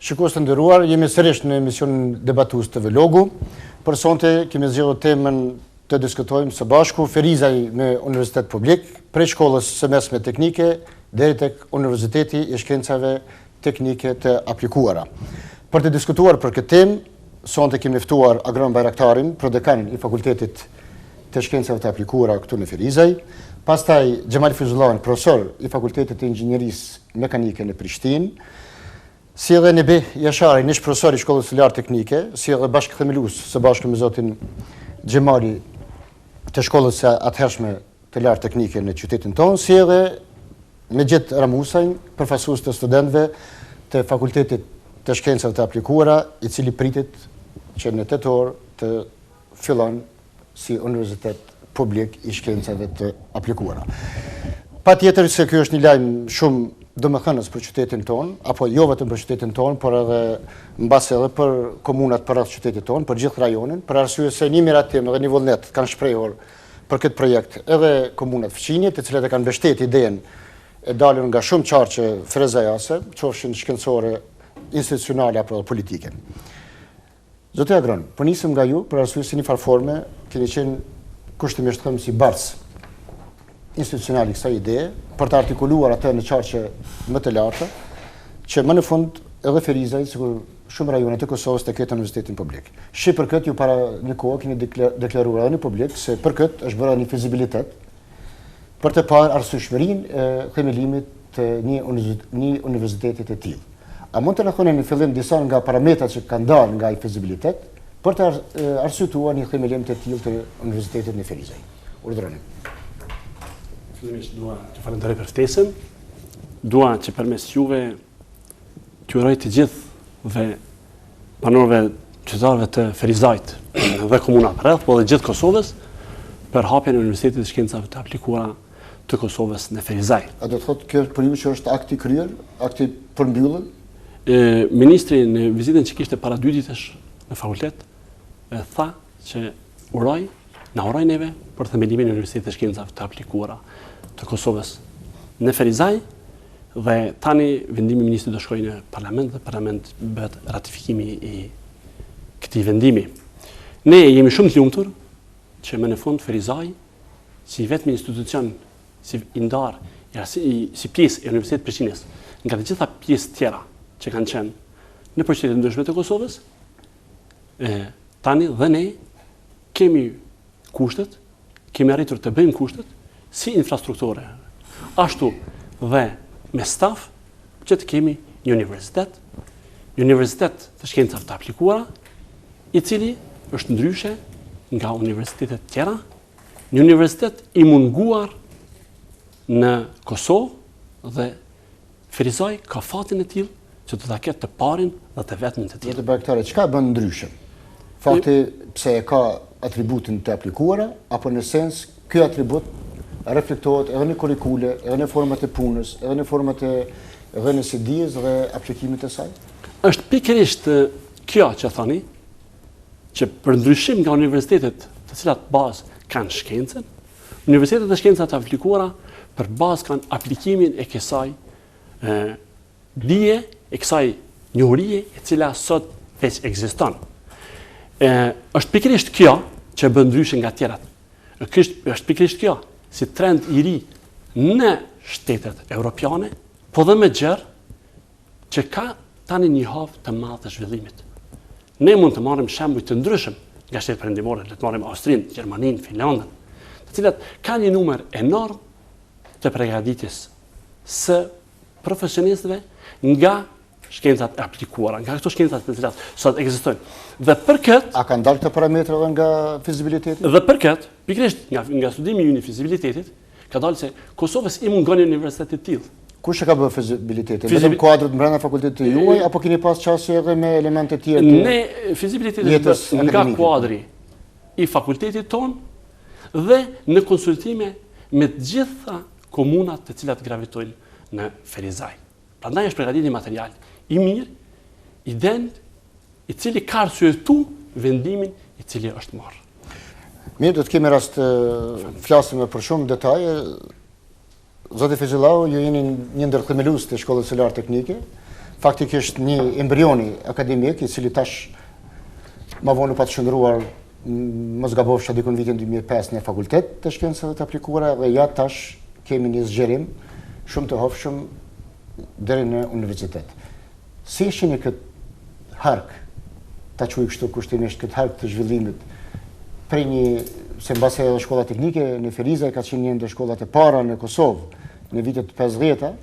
Shikues të nderuar, jemi sërish në emisionin debatues të Vlogu. Për sonte kemi zgjedhur temën të diskutojmë së bashku Ferizaj me Universitet Publik, prej shkollës së mesme teknike deri tek Universiteti i Shkencave Teknike të Aplikuara. Për të diskutuar për këtë temë, sonte kemi ftuar Agron Bajraktarin, prodekan i Fakultetit të Shkencave të Aplikuara këtu në Ferizaj, pastaj Xhemal Fizullah, profesor i Fakultetit të Inxhinierisë Mekanike në Prishtinë, si edhe Nebi Jashari, nish profesor i Shkollës së Lartë Teknike, si edhe bashkëthemelues së bashku me zotin Xhemali të Shkollës së atëhershme të Lartë Teknike në qytetin tonë, si edhe Mexhet Ramusaj, përfaqësues të studentëve të Fakultetit të Shkencave të Aplikuara, i cili pritet që në tetor të fillon si Universitet Publik i Shkencave të Aplikuara. Patjetër se ky është një lajm shumë domethënës për qytetin tonë, apo jo vetëm për qytetin tonë, por edhe mbase edhe për komunat përreth qytetit tonë, për gjithë rajonin, për arsye se një Miratim dhe një Vullnet kanë shprehur për këtë projekt edhe komunat fëqinje, të cilat e kanë mbështetur idenë e dalën nga shumë qarqe frezajase, qofshin shkencore, institucionale apo politike. Zoti Agron, po nisim nga ju për arsye se një farforme keni qenë kushtimisht thëmë si barës institucional i kësaj ideje, për të artikuluar atë në qarqe më të larta, që më në fund edhe Ferizaj, sikur shumë rajonet të Kosovës të ketë Universitetin Publik. Shi për këtë ju para një kohë keni deklaruar edhe në publik se për këtë është bërë një fizibilitet për të parë arsyeshmërinë e themelimit të një universiteti të tillë. A mund të na thoni në fillim disa nga parametrat që kanë dalë nga ai fizibilitet për të arsyetuar një themelim të tillë të Universitetit në Ferizaj? Urdhëroni. Fillimisht dua të falenderoj për ftesën. Dua që përmes juve t'ju uroj të gjithëve banorëve qytetarëve të Ferizajt dhe komunave rreth, po dhe gjithë Kosovës për hapjen e Universitetit të Shkencave të Aplikuara të Kosovës në Ferizaj. A do të thotë kjo për ju që është akti kryer, akti përmbyllur? Ministri në vizitën që kishte para 2 ditësh në fakultet tha që na uroj neve për themelimin e Universitetit të Shkencave të Aplikuara të Kosovës në Ferizaj, dhe tani vendimi i ministrit do shkojë në parlament dhe parlament bëhet ratifikimi i këtij vendimi. Ne jemi shumë të lumtur që më në fund Ferizaj, si vetëm institucion si i ndar, si pjesë e Universitetit të Prishtinës, nga të gjitha pjesë tjera që kanë qenë në qytete ndryshme të Kosovës, tani dhe ne kemi kushtet, kemi arritur të bëjmë kushtet si infrastrukture, ashtu dhe me staf që të kemi një universitet të shkencave të aplikuara, i cili është ndryshe nga universitetet tjera, një universitet i munguar në Kosovë, dhe Ferizaj ka fatin e tillë që do ta ketë të parin dhe të vetmin të tillë. Zoti Bajraktare, çka bën ndryshe? Fakti pse e ka atributin të aplikuara, apo në sens ky atribut reflektohet edhe në kurrikule, edhe në format e punës, edhe në format e dhënies së dijes dhe aplikimit të saj? Është pikërisht kjo që thoni, që për ndryshim nga universitetet të cilat bazë kanë shkencën, universitetet e shkencave të aplikuara për bazë kanë aplikimin e kësaj dije, e kësaj njohurie e cila sot veç ekziston. Është pikërisht kjo që bën ndryshe nga tjerat. Është pikërisht kjo si trend i ri në shtetet europiane, po dhe me gjerë, që ka tani një havë të madh të zhvillimit. Ne mund të marrim shembuj të ndryshëm nga shtetet perëndimore, le të marrim Austrinë, Gjermaninë, Finlandën, të cilat kanë një numër enorm të përgatitjes së profesionistëve nga shkencat e aplikuara, nga këto shkencat të cilat sot ekzistojnë. Dhe për këtë, a kanë dalë këto parametra edhe nga fizibiliteti? Dhe për këtë, pikërisht nga studimi i fizibilitetit, ka dalë se Kosovës i mungon një universitet të tillë. Kush e ka bërë fizibilitetin? Vetëm kuadrët brenda fakultetit të juaj, apo keni pas qasje edhe me elemente tjera të Ne fizibilitetin nga kuadri i fakultetit tonë dhe në konsultime me të gjitha komunat të cilat gravitojnë në Ferizaj. Prandaj është përgatitur një material i mirë, i dend, i cili ka arsyetu vendimin i cili është marrë. Mirë, do të kemi rast të flasim për shumë detaje. Zoti Fizullah, ju jeni një ndër themelues të Shkollës së Lartë Teknike. faktikisht një embrioni akademik, i cili tash ma vonë pa të shëndruar, mos gabofsha dikun vitin 2005 në fakultet të shkencave të aplikuara, dhe ja tash kemi një zgjerim shumë të hofshëm deri në universitet. Si shihni këtë hark, ta quaj kështu kushtimisht, këtë hark të zhvillimit prej një, se mbase edhe shkolla teknike në Ferizaj ka qenë një ndër shkollat e para në Kosovë në vitet 50-ta,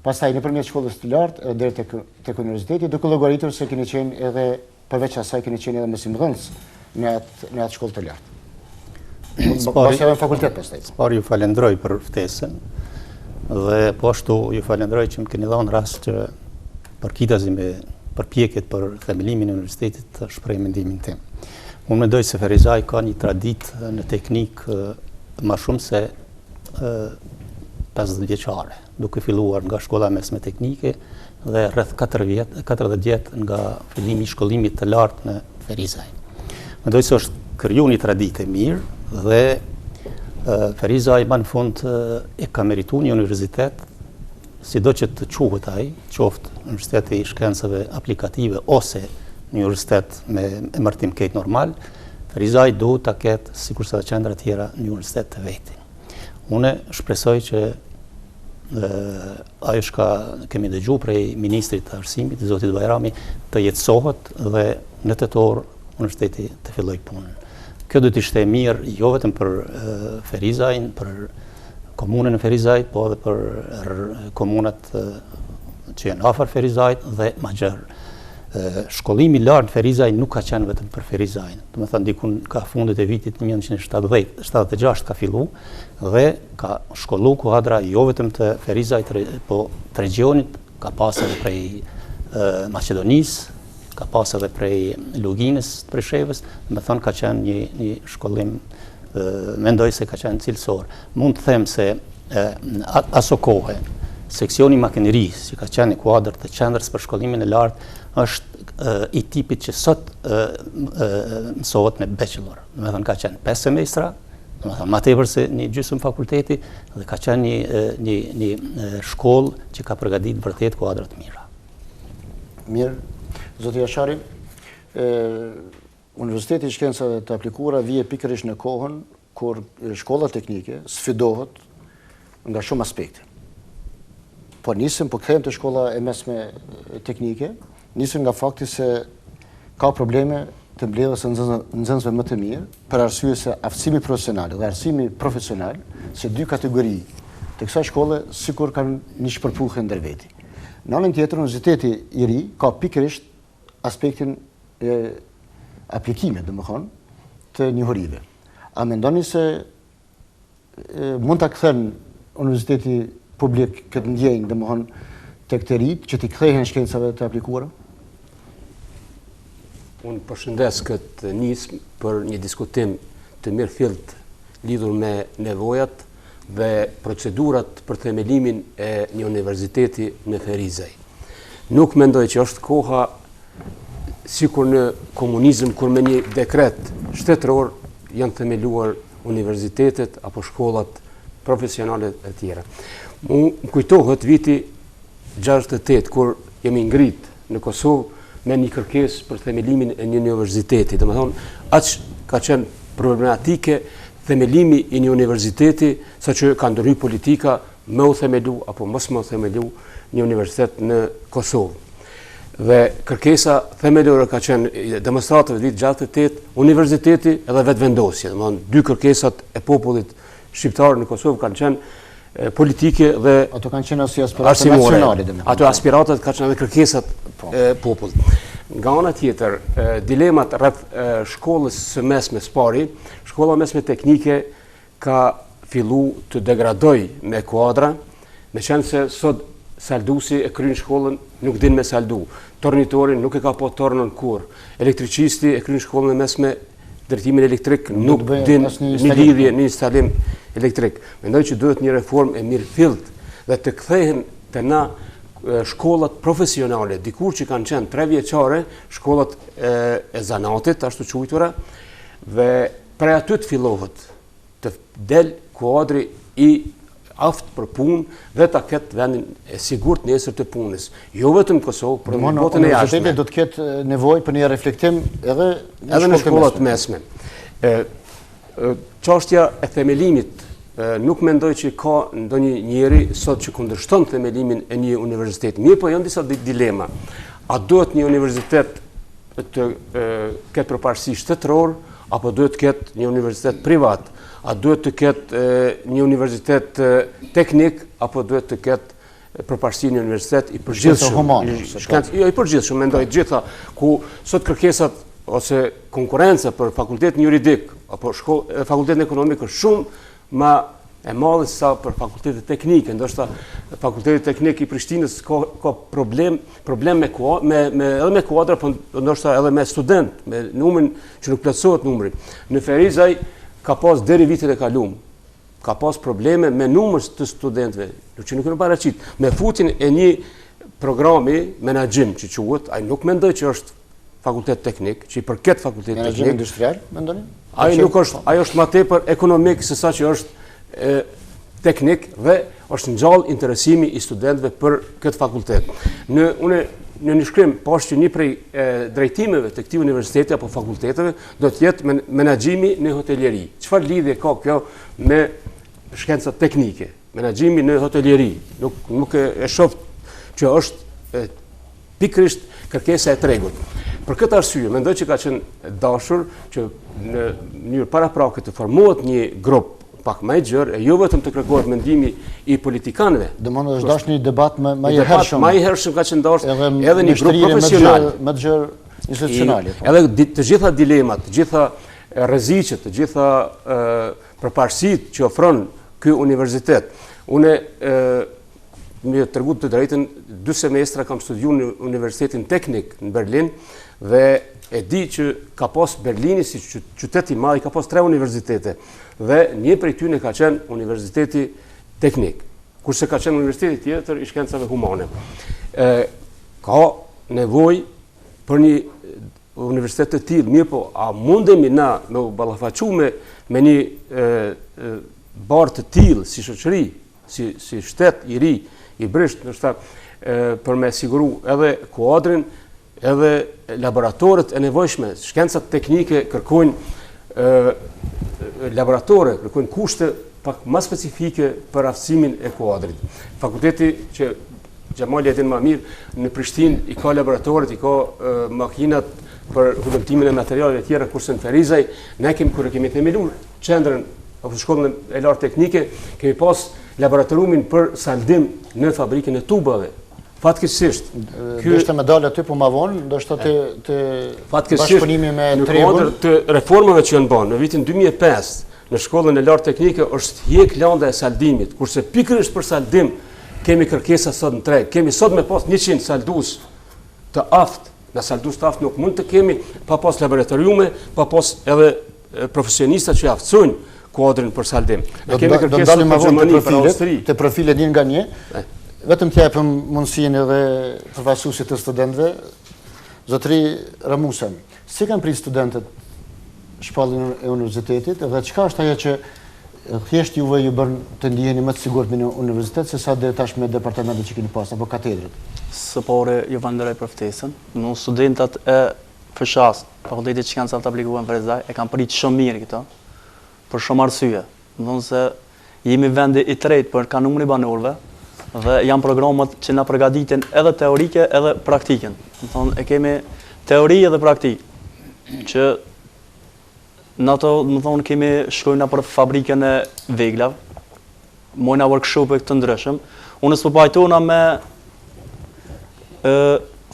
pastaj nëpërmjet shkollës të lartë deri tek universiteti, duke llogaritur se keni qenë edhe përveç asaj keni qenë edhe mësimdhënës në atë shkollë të lartë. Mbase edhe në fakultet pastaj. Ju falenderoj për ftesën dhe po ashtu ju falenderoj që më keni dhënë rast që përkitazi me përpjekjet për themelimin e universitetit të shpreh mendimin tim. Unë mendoj se Ferizaj ka një traditë në teknik më shumë se 50 vjeçare, duke filluar nga shkolla mesme teknike dhe rreth 40 vjet nga fillimi i shkollimit të lartë në Ferizaj. Mendoj se është krijuar një traditë e mirë dhe Ferizaj më në fund e ka merituar një universitet, sido që të quhet ai, qoftë Universiteti i Shkencave Aplikative ose një universitet me emërtim krejt normal, Ferizaj duhet ta ketë, sikurse edhe qendra të tjera, një universitet të vetin. Unë shpresoj që ajo që kemi dëgjuar prej ministrit të arsimit, zotit Bajrami, të jetësohet dhe në tetor universiteti të filloj punën. Kjo do të ishte mirë jo vetëm për Ferizajin, për komunën e Ferizajt, po edhe për komunat që janë afër Ferizajt dhe më gjerë. Shkollimi i lartë në Ferizaj nuk ka qenë vetëm për Ferizajin. Do të thënë dikun ka fundit e vitit 1976 ka fillu dhe ka shkollu kuadra jo vetëm të Ferizajt, po të regionit, ka pas edhe prej Maqedonisë, ka pas edhe prej Luginës, prej Shevës, do të thënë ka qenë një shkollim, mendoj se ka qenë cilësor. Mund të them se aso kohë seksioni makinerisë, që ka qenë një kuadër të qendrës për shkollimin e lartë, është i tipit që sot mësohet me bachelor. Do të thënë ka qenë 5 semestra, do të thënë më tepër se një gjysmë fakulteti, dhe ka qenë një shkollë që ka përgatitur vërtet kuadra të mira. Mirë, zoti Jashari, Universiteti i Shkencave të Aplikuara vije pikërisht në kohën kur shkolla teknike sfidohet nga shumë aspekte. Po kthejmë të shkolla e mesme teknike, nisëm nga fakti se ka probleme të mbledhjes së nxënësve më të mirë, për arsye se aftësimi profesional dhe arsimi profesional, se dy kategori të kësaj shkolle sikur kanë një shpërputhje ndër veti. Në anën tjetër, Universiteti i ri ka pikërisht aspektin e aplikimit, domethënë, të njohurive. A mendoni se mund ta kthen Universiteti publik këtë ndjenjë, domethënë, tek të rinjt që t'i kthehen shkencave të aplikuara? Unë përshëndes këtë nismë për një diskutim të mirëfillt lidhur me nevojat dhe procedurat për themelimin e një universiteti në Ferizaj. Nuk mendoj që është koha sikur në komunizëm, kur me një dekret shtetëror janë themeluar universitetet apo shkollat profesionale e tjera. Më kujtohet viti 68, kur jemi ngrit në Kosovë me një kërkesë për themelimin e një universiteti. Domethënë, aq ka qenë problematike themelimi i një universiteti, saqë ka ndërhyr politika me u themelu apo mos më themelu një universitet në Kosovë. Dhe kërkesa themelore ka qenë demonstratëve vit 68, universiteti edhe vetëvendosja. Domethënë, dy kërkesat e popullit shqiptar në Kosovë kanë qenë politike dhe ato kanë qenë si aspiratat nacionale. Ato aspiratat kanë qenë edhe kërkesat e popullit. Nga ana tjetër, dilemat rreth shkollës së mesme spari, shkolla mesme teknike ka fillu të degradoj me kuadra, me qenë se sot saldusi e kryen shkollën nuk din me saldu. Tornitorin nuk e ka po tornën kur. Elektricisti e kryen shkollën e mesme drejtimin elektrik nuk din një lidhje, një instalim elektrik. Mendoj që duhet një reformë e mirëfillt dhe të kthehen të na shkollat profesionale, dikur që kanë qenë 3 vjeçare, shkollat e zanatit, ashtu quajtura, dhe prej aty të fillohet të del kuadri i aft për punë dhe ta ketë vendin e sigurt nesër të punës. Jo vetëm Kosovë, por në botën e jashtme. Universiteti do të ketë nevojë për një reflektim edhe në shkollat mesme. Çështja e themelimit, nuk mendoj që ka ndonjë njeri sot që kundërshton themelimin e një universiteti. Mirë, po janë disa dilema. A duhet një universitet të ketë përparësi shtetëror, apo duhet të ketë një universitet privat? A duhet të ketë një universitet teknik, apo duhet të ketë përparësi një universitet i përgjithshëm? Jo, i përgjithshëm, mendoj të gjitha, ku sot kërkesat ose konkurenca për fakultetin juridik apo fakultetin ekonomik është shumë më e madhe sa për fakultetet teknike. Ndoshta fakulteti teknik i Prishtinës ka problem edhe me kuadra, por ndoshta edhe me student, me numrin që nuk plotësohet numri. Në Ferizaj ka pas deri vitet e kaluam, ka pas probleme me numër të studentëve, që nuk në paraqit. Me futin e një programi menaxhim që quhet, ai nuk mendoj që është fakultet teknik, që i përket fakultetit teknik. Menaxhim industrial, mendoni? Ai është më tepër ekonomik se sa që është teknik dhe është ngjall interesimi i studentëve për këtë fakultet. Në një shkrim poshtë që një prej drejtimeve të këtij universiteti apo fakulteteve do të jetë menaxhimi në hoteljeri. Çfarë lidhje ka kjo me shkencat teknike? Menaxhimi në hoteljeri. Nuk e shoh që është pikërisht kërkesa e tregut. Për këtë arsye, mendoj që ka qenë dashur që në mënyrë paraprake të formohet një grup pak më i gjerë, jo vetëm të kërkohet mendimi i politikanëve. Domethënë është dashur një debat më i hershëm. Më i hershëm ka qenë dashur edhe një grup profesional, më të gjerë institucional. Edhe të gjitha dilemat, të gjitha rreziqet, të gjitha përparësitë që ofron ky universitet. Unë më tregu të drejtën, 2 semestra kam studiuar në Universitetin Teknik në Berlin dhe e di që ka pas Berlini si qytet i madh, ka pas 3 universitete dhe një prej tyre ka qenë Universiteti Teknik, kurse ka qenë universiteti tjetër i shkencave humane. Ka nevojë për një universitet të tillë, mirë po, a mundemi na me u ballafaqu me një barë të tillë si shoqëri, si shtet i ri, i brisht, ndoshta për me siguru edhe kuadrin, edhe laboratorët e nevojshme. Shkencat teknike kërkojnë laboratore, kërkojnë kushte pak më specifike për aftësimin e kuadrit. Fakulteti që Gjamali e din më mirë, në Prishtinë i ka laboratorët, i ka makinat për hulumtimin e materialeve tjera, kurse në Ferizaj, ne kur kemi themeluar qendrën apo shkollën e lartë teknike, kemi pas laboratorumin për saldim në fabrikën e tubave. Fatkeqësisht, ishte me dalë aty po ma vonë, ndoshta të bashkëpunimi me tregun. Në kuadër të reformave që janë bërë në vitin 2005 në shkollën e lartë teknike është hjek landa e saldimit, kurse pikërisht për saldim kemi kërkesa sot në treg. Kemi sot me pas 100 saldues të aftë. Në saldues të aftë nuk mund të kemi pa pas laboratoriume, pa pas edhe profesionista që aftësojnë kuadrin për saldim. Do dalim më vonë të profilet një nga një. Vetëm të japim mundësinë edhe përfaqësuesit të studentëve. Zotëri Ramusa, si kanë pritur studentët shpalljen e universitetit dhe çka është ajo që thjesht juve ju bën të ndiheni më të sigurt në universitet se sa deri tash me departamentet që keni pas apo katedrët? Së pari ju falenderoj për ftesën. Në studentat e FSHA-s, fakultetit që kanë të aplikuar në Ferizaj, e kanë pritur shumë mirë këto për shumë arsye. Domthonjë se jemi vendi i tretë për kanunin e banorëve dhe janë programat që na përgatitin edhe teorike edhe praktike. Domthonjë e kemi teori edhe praktikë që në ato, domthonjë kemi shkojna për fabrikën e veglave, mojna workshope të ndryshëm. Unë s'po pajtona me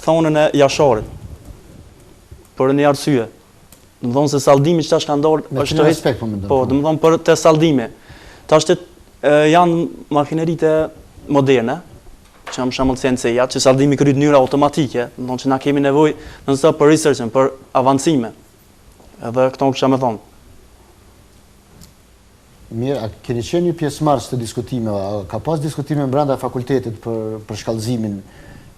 thonën e jasharit për një arsye. Domthonjë se saldimi që tash ka ndorë është domthonjë për të saldime. Tash janë makineritë moderne, që jam shembull CNC-ja, që saldimi kryhet në mënyrë automatike, domthonjë që na kemi nevojë nëse për research, për avancime. Edhe këto kisha më thonë. Mirë, a keni qenë një pjesëmarrës të diskutimeve, ka pas diskutime brenda fakultetit për shkallëzimin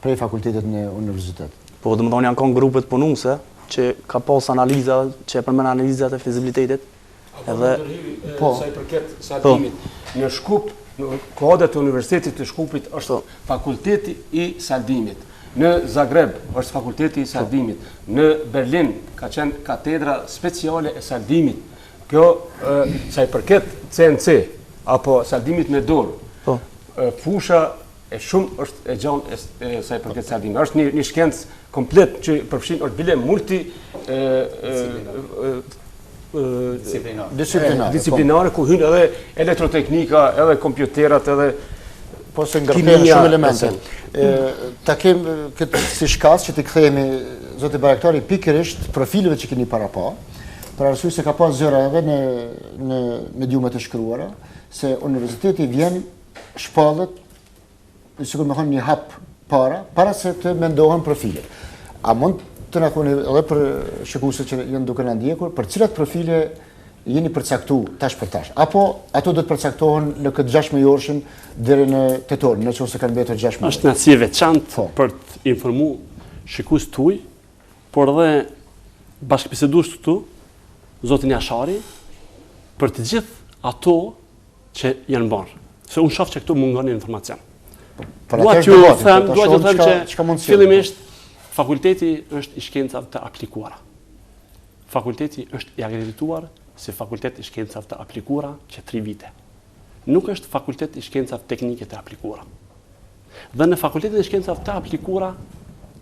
prej fakultetit në universitet? Po, domethënë janë kanë grupet punuese që ka pas analiza, që e përmend analizat e fizibilitetit. Edhe sa i përket saldimit, në Shkup në kodet të Universitetit të Shkupit është fakulteti i saldimit. Në Zagreb është fakulteti i saldimit. Në Berlin ka qenë katedra speciale e saldimit. Kjo, sa i përket CNC, apo saldimit me dorë, fusha e shumë është e gjanë sa i përket saldimit. Është një shkencë komplet që përfshin është bile disciplinare, ku hynë edhe elektroteknika, edhe kompjuterat, edhe po se ngërtejnë shumë elemente. Ta kemë këtë si shkas që t'i kthehemi, zotë Bayraktari, pikërisht profileve që keni para pa, për arsye se ka pas zëra edhe në mediumet e shkruara, se Universiteti vjen shpallet, sikur me thonë një hap para se të mendohen profile. A mund të na thoni edhe për shikuesit që janë duke na ndjekur, për cilat profile jeni përcaktu tash për tash? Apo ato do të përcaktohen në këtë 6 mujorshin deri në tetor, nëse kanë mbetur 6 muaj? Është si veçantë për të informuar shikuesit tuaj, por edhe bashkëbisedues këtu, zotin Jashari, për të gjithë ato që janë bërë. Se unë shoh që këtu mungon informacion. Dua t'ju them që fillimisht fakulteti është i shkencave të aplikuara. Fakulteti është i akredituar si fakultet i shkencave të aplikuara që 3 vite. Nuk është fakultet i shkencave teknike të aplikuara. Dhe në fakultetin e shkencave të aplikuara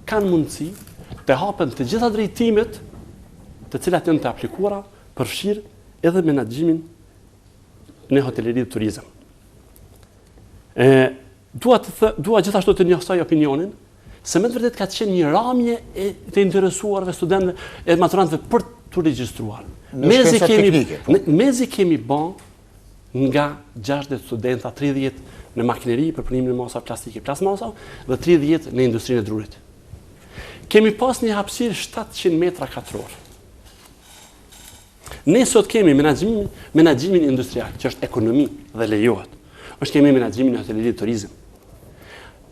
kanë mundësi të hapen të gjitha drejtimet të cilat janë të aplikuara, përfshirë edhe menaxhimin në hoteleri dhe turizëm. Dua gjithashtu të njoftoj opinionin se me të vërtet ka qenë një ramje të interesuarve studentëve e maturantëve për të regjistruar. Mezi kemi bën nga 60 studenta, 30 në makineri për punimin e masa plastike, plasmasa dhe 30 në industrinë e drurit. Kemi pas një hapësirë 700 metra katror. Ne sot kemi menaxhimin industrial, që është ekonomi dhe lejohet. Është kemi menaxhimin e hoteleri dhe turizëm.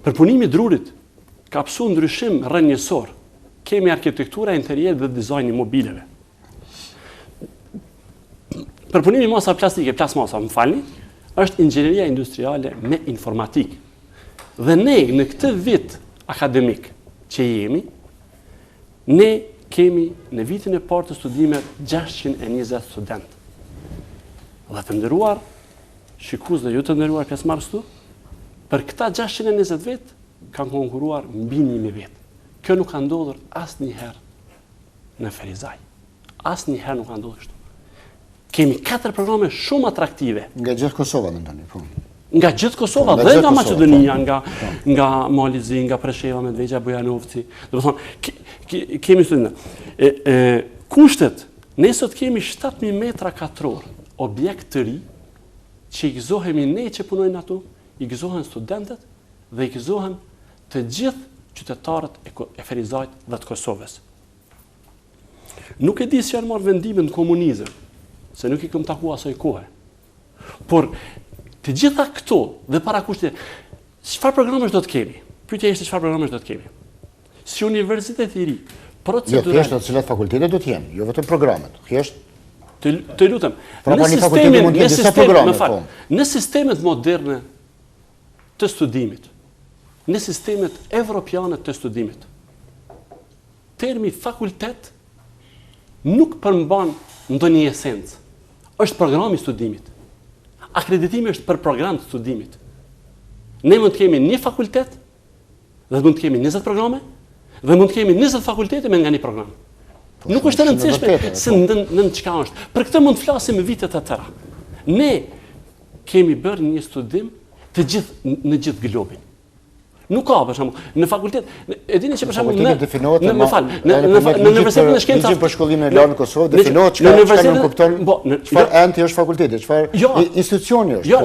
Për punimin e drurit ka pësu ndryshim rrënjësor. Kemi arkitektura interier dhe dizajn imobileve. Për punimin e masa plastike, plasmasa, është inxhinieria industriale me informatik. Dhe ne në këtë vit akademik që jemi, ne kemi në vitin e parë të studimeve 620 student. Dhe të nderuar shikues dhe ju të nderuar pjesëmarrës këtu, për këta 620 vjet kanë konkuruar mbi 1000 vjet. Kjo nuk ka ndodhur asnjëherë në Ferizaj. Asnjëherë nuk ka ndodhur kështu. Kemi 4 programe shumë atraktive. Nga gjithë Kosova, mendoni, po. Nga gjithë Kosova, dhe nga Maqedonia, nga Malizi, nga Presheva, Medvegjja, Bujanovci. Do të thonë, kemi studentë. Kushtet, ne sot kemi 7000 metra katror objekt të ri, që i gëzohemi ne që punojnë ato, i gëzohen studentët dhe i gëzohen të gjithë qytetarët e Ferizajt dhe të Kosovës. Nuk e di si janë marrë vendimin në komunizëm, se nuk i këm taku asoj kohë. Por të gjitha këto dhe para kushtet, çfarë programesh do të kemi? Pyetja ishte çfarë programesh do të kemi? Si universitet i ri, procedural. Jo, thjesht të cilat fakultete do të jenë, jo vetëm programet. Thjesht të lutem. Në sistemet moderne të studimit, në sistemet evropiane të studimit, termi fakultet nuk përmban ndonjë esencë. Është programi i studimit. Akreditimi është për program të studimit. Ne mund të kemi një fakultet dhe mund të kemi 20 programe dhe mund të kemi 20 fakultete me nga një program. Nuk është e rëndësishme se në çka është. Për këtë mund të flasim me vitet e tëra. Ne kemi bërë një studim në gjithë globin. Nuk ka, për shembull, në fakultet, e dini që për shembull në Universitetin e Shkencave për shkollimin e lartë në Kosovë definohet çka nuk kupton. Çfarë enti është fakulteti, çfarë institucioni është. Jo,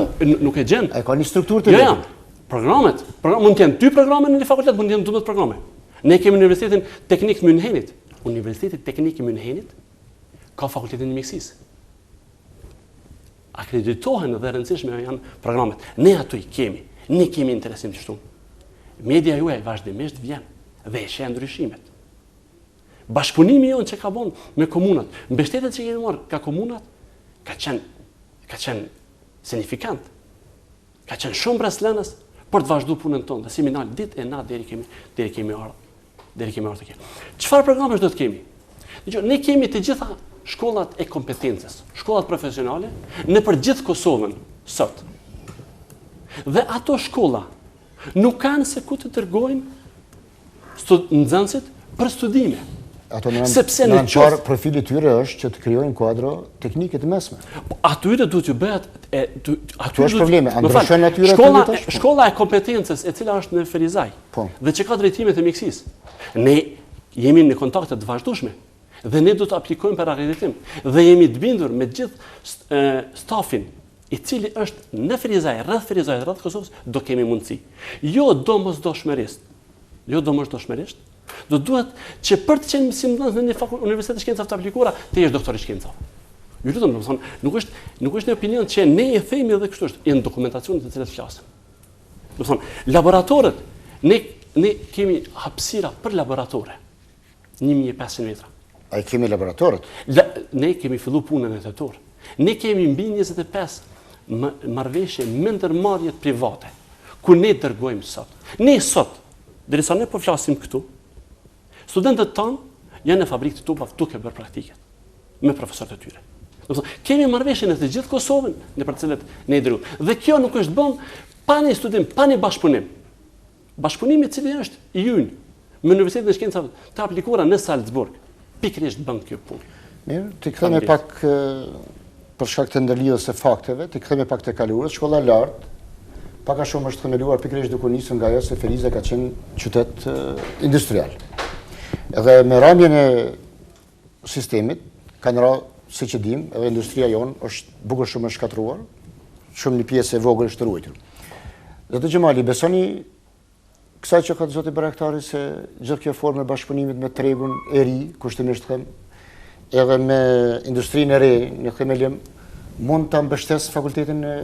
nuk e gjen. Ai ka një strukturë të vetë. Programet, mund të jenë 2 programe në një fakultet, mund të jenë 12 programe. Ne kemi Universitetin Teknik të Münhenit. Universiteti Teknik i Münhenit ka fakultetin e mjekësisë. Akreditohen dhe rëndësishme janë programet. Ne ato i kemi. Ne kemi interesim të shtunë. Media juaj vazhdimisht vjen dhe e sheh ndryshimet. Bashkëpunimi jonë që ka bën me komunat, mbështetjet që kemi marrë ka komunat, ka qenë signifikant. Ka qenë shumë breslënës për të vazhdu punën tonë, dhe si minal ditë e natë deri kemi ardhur të kemi. Çfarë programesh do të kemi? Ne kemi të gjitha shkollat e kompetencës, shkollat profesionale në për gjithë Kosovën sot. Dhe ato shkolla nuk kanë se ku të dërgojnë nxënësit për studime. Ato në parë profili tyre është që të krijojnë kuadro teknike të mesme. Atyre duhet ju bëhet... Ato është probleme, ndryshon atyre të tash? Shkolla e kompetencës e cila është në Ferizaj dhe që ka drejtimet e mjekësisë. Ne jemi në kontakte të vazhdueshme dhe ne do të aplikojmë për akreditim dhe jemi të bindur me gjithë stafin i cili është në Ferizaj, rreth Ferizaj, rreth Kosovës, do kemi mundësi. Jo domosdoshmërisht, do duhet që për të qenë mësimdhënës në një universitet të shkencave të aplikuara, të jesh doktor i shkencave. Ju lutem, nuk është një opinion që ne e themi edhe kështu është, janë dokumentacionet të cilat flasim. Do të thonë, laboratorët, ne kemi hapësira për laboratore, 1500 metra. A i kemi laboratorët? Ne kemi fillu punën e tetor. Ne kemi mbi 25 marrëveshje me ndërmarrjet private, ku ne dërgojmë sot. Ne sot, derisa ne po flasim këtu, studentët tanë janë në fabrikë të tupave duke bërë praktiket me profesorët e tyre. Kemi marrëveshje në të gjithë Kosovën në për të cilat ne dërgojmë. Dhe kjo nuk është bën pa një studim, pa një bashkëpunim. Bashkëpunimi i cili është i ynë me Universitetin e Shkencave të aplikuara në Salzburg, pikërisht bën kjo punë. Mirë, të kthehemi pak për shkak të ndërlidhjes së fakteve, të kthehemi pak te kaluara, shkolla e lartë pak a shumë është themeluar pikërisht duke nisur nga ajo se Feriza ka qenë qytet industrial. Edhe me rambjen e sistemit, kanë ra, si që dim, edhe industria jonë është bukur shumë e shkatruar, shumë një pjesë e vogël është ruajtur. Dhe të Gjemali, besoni kësaj që ka të zoti Bayraktari se gjithë kjo formë e bashkëpunimit me tregun e ri, kushtimisht them, edhe me industrinë e re, në themeljem, mund të mbështes fakultetin e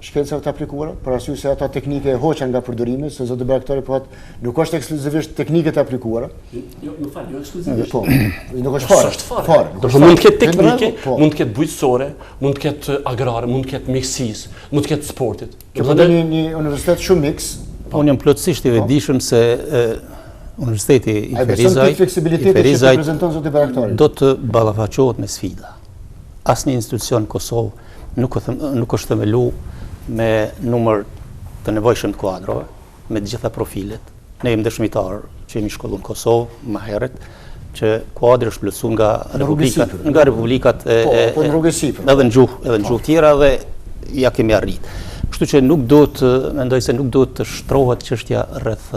shkencave të aplikuara, për arsye se ata teknike hoqen nga përdorimi, se zoti Bayraktari po thotë, nuk është ekskluzivisht teknike të aplikuara. Jo, më fal, jo ekskluzivisht. Po, nuk është fare. Mund të ketë teknike, mund të ketë bujqësore, mund të ketë agrare, mund të ketë mjekësisë, mund të ketë sportit. Kjo do të një universitet shumë miks. Unë jam plotësisht i vetëdijshëm se Universiteti i Ferizajt do të ballafaqohet me sfida. Asnjë institucion në Kosovë nuk është themelu me numër të nevojshëm të kuadrove, me të gjitha profilet. Ne jemi dëshmitar që jemi shkolluar në Kosovë më herët, që kuadri është plotësuar nga republikat edhe në gjuhë tjera dhe ja kemi arritë. Kështu që mendoj se nuk do të shtrohet çështja rreth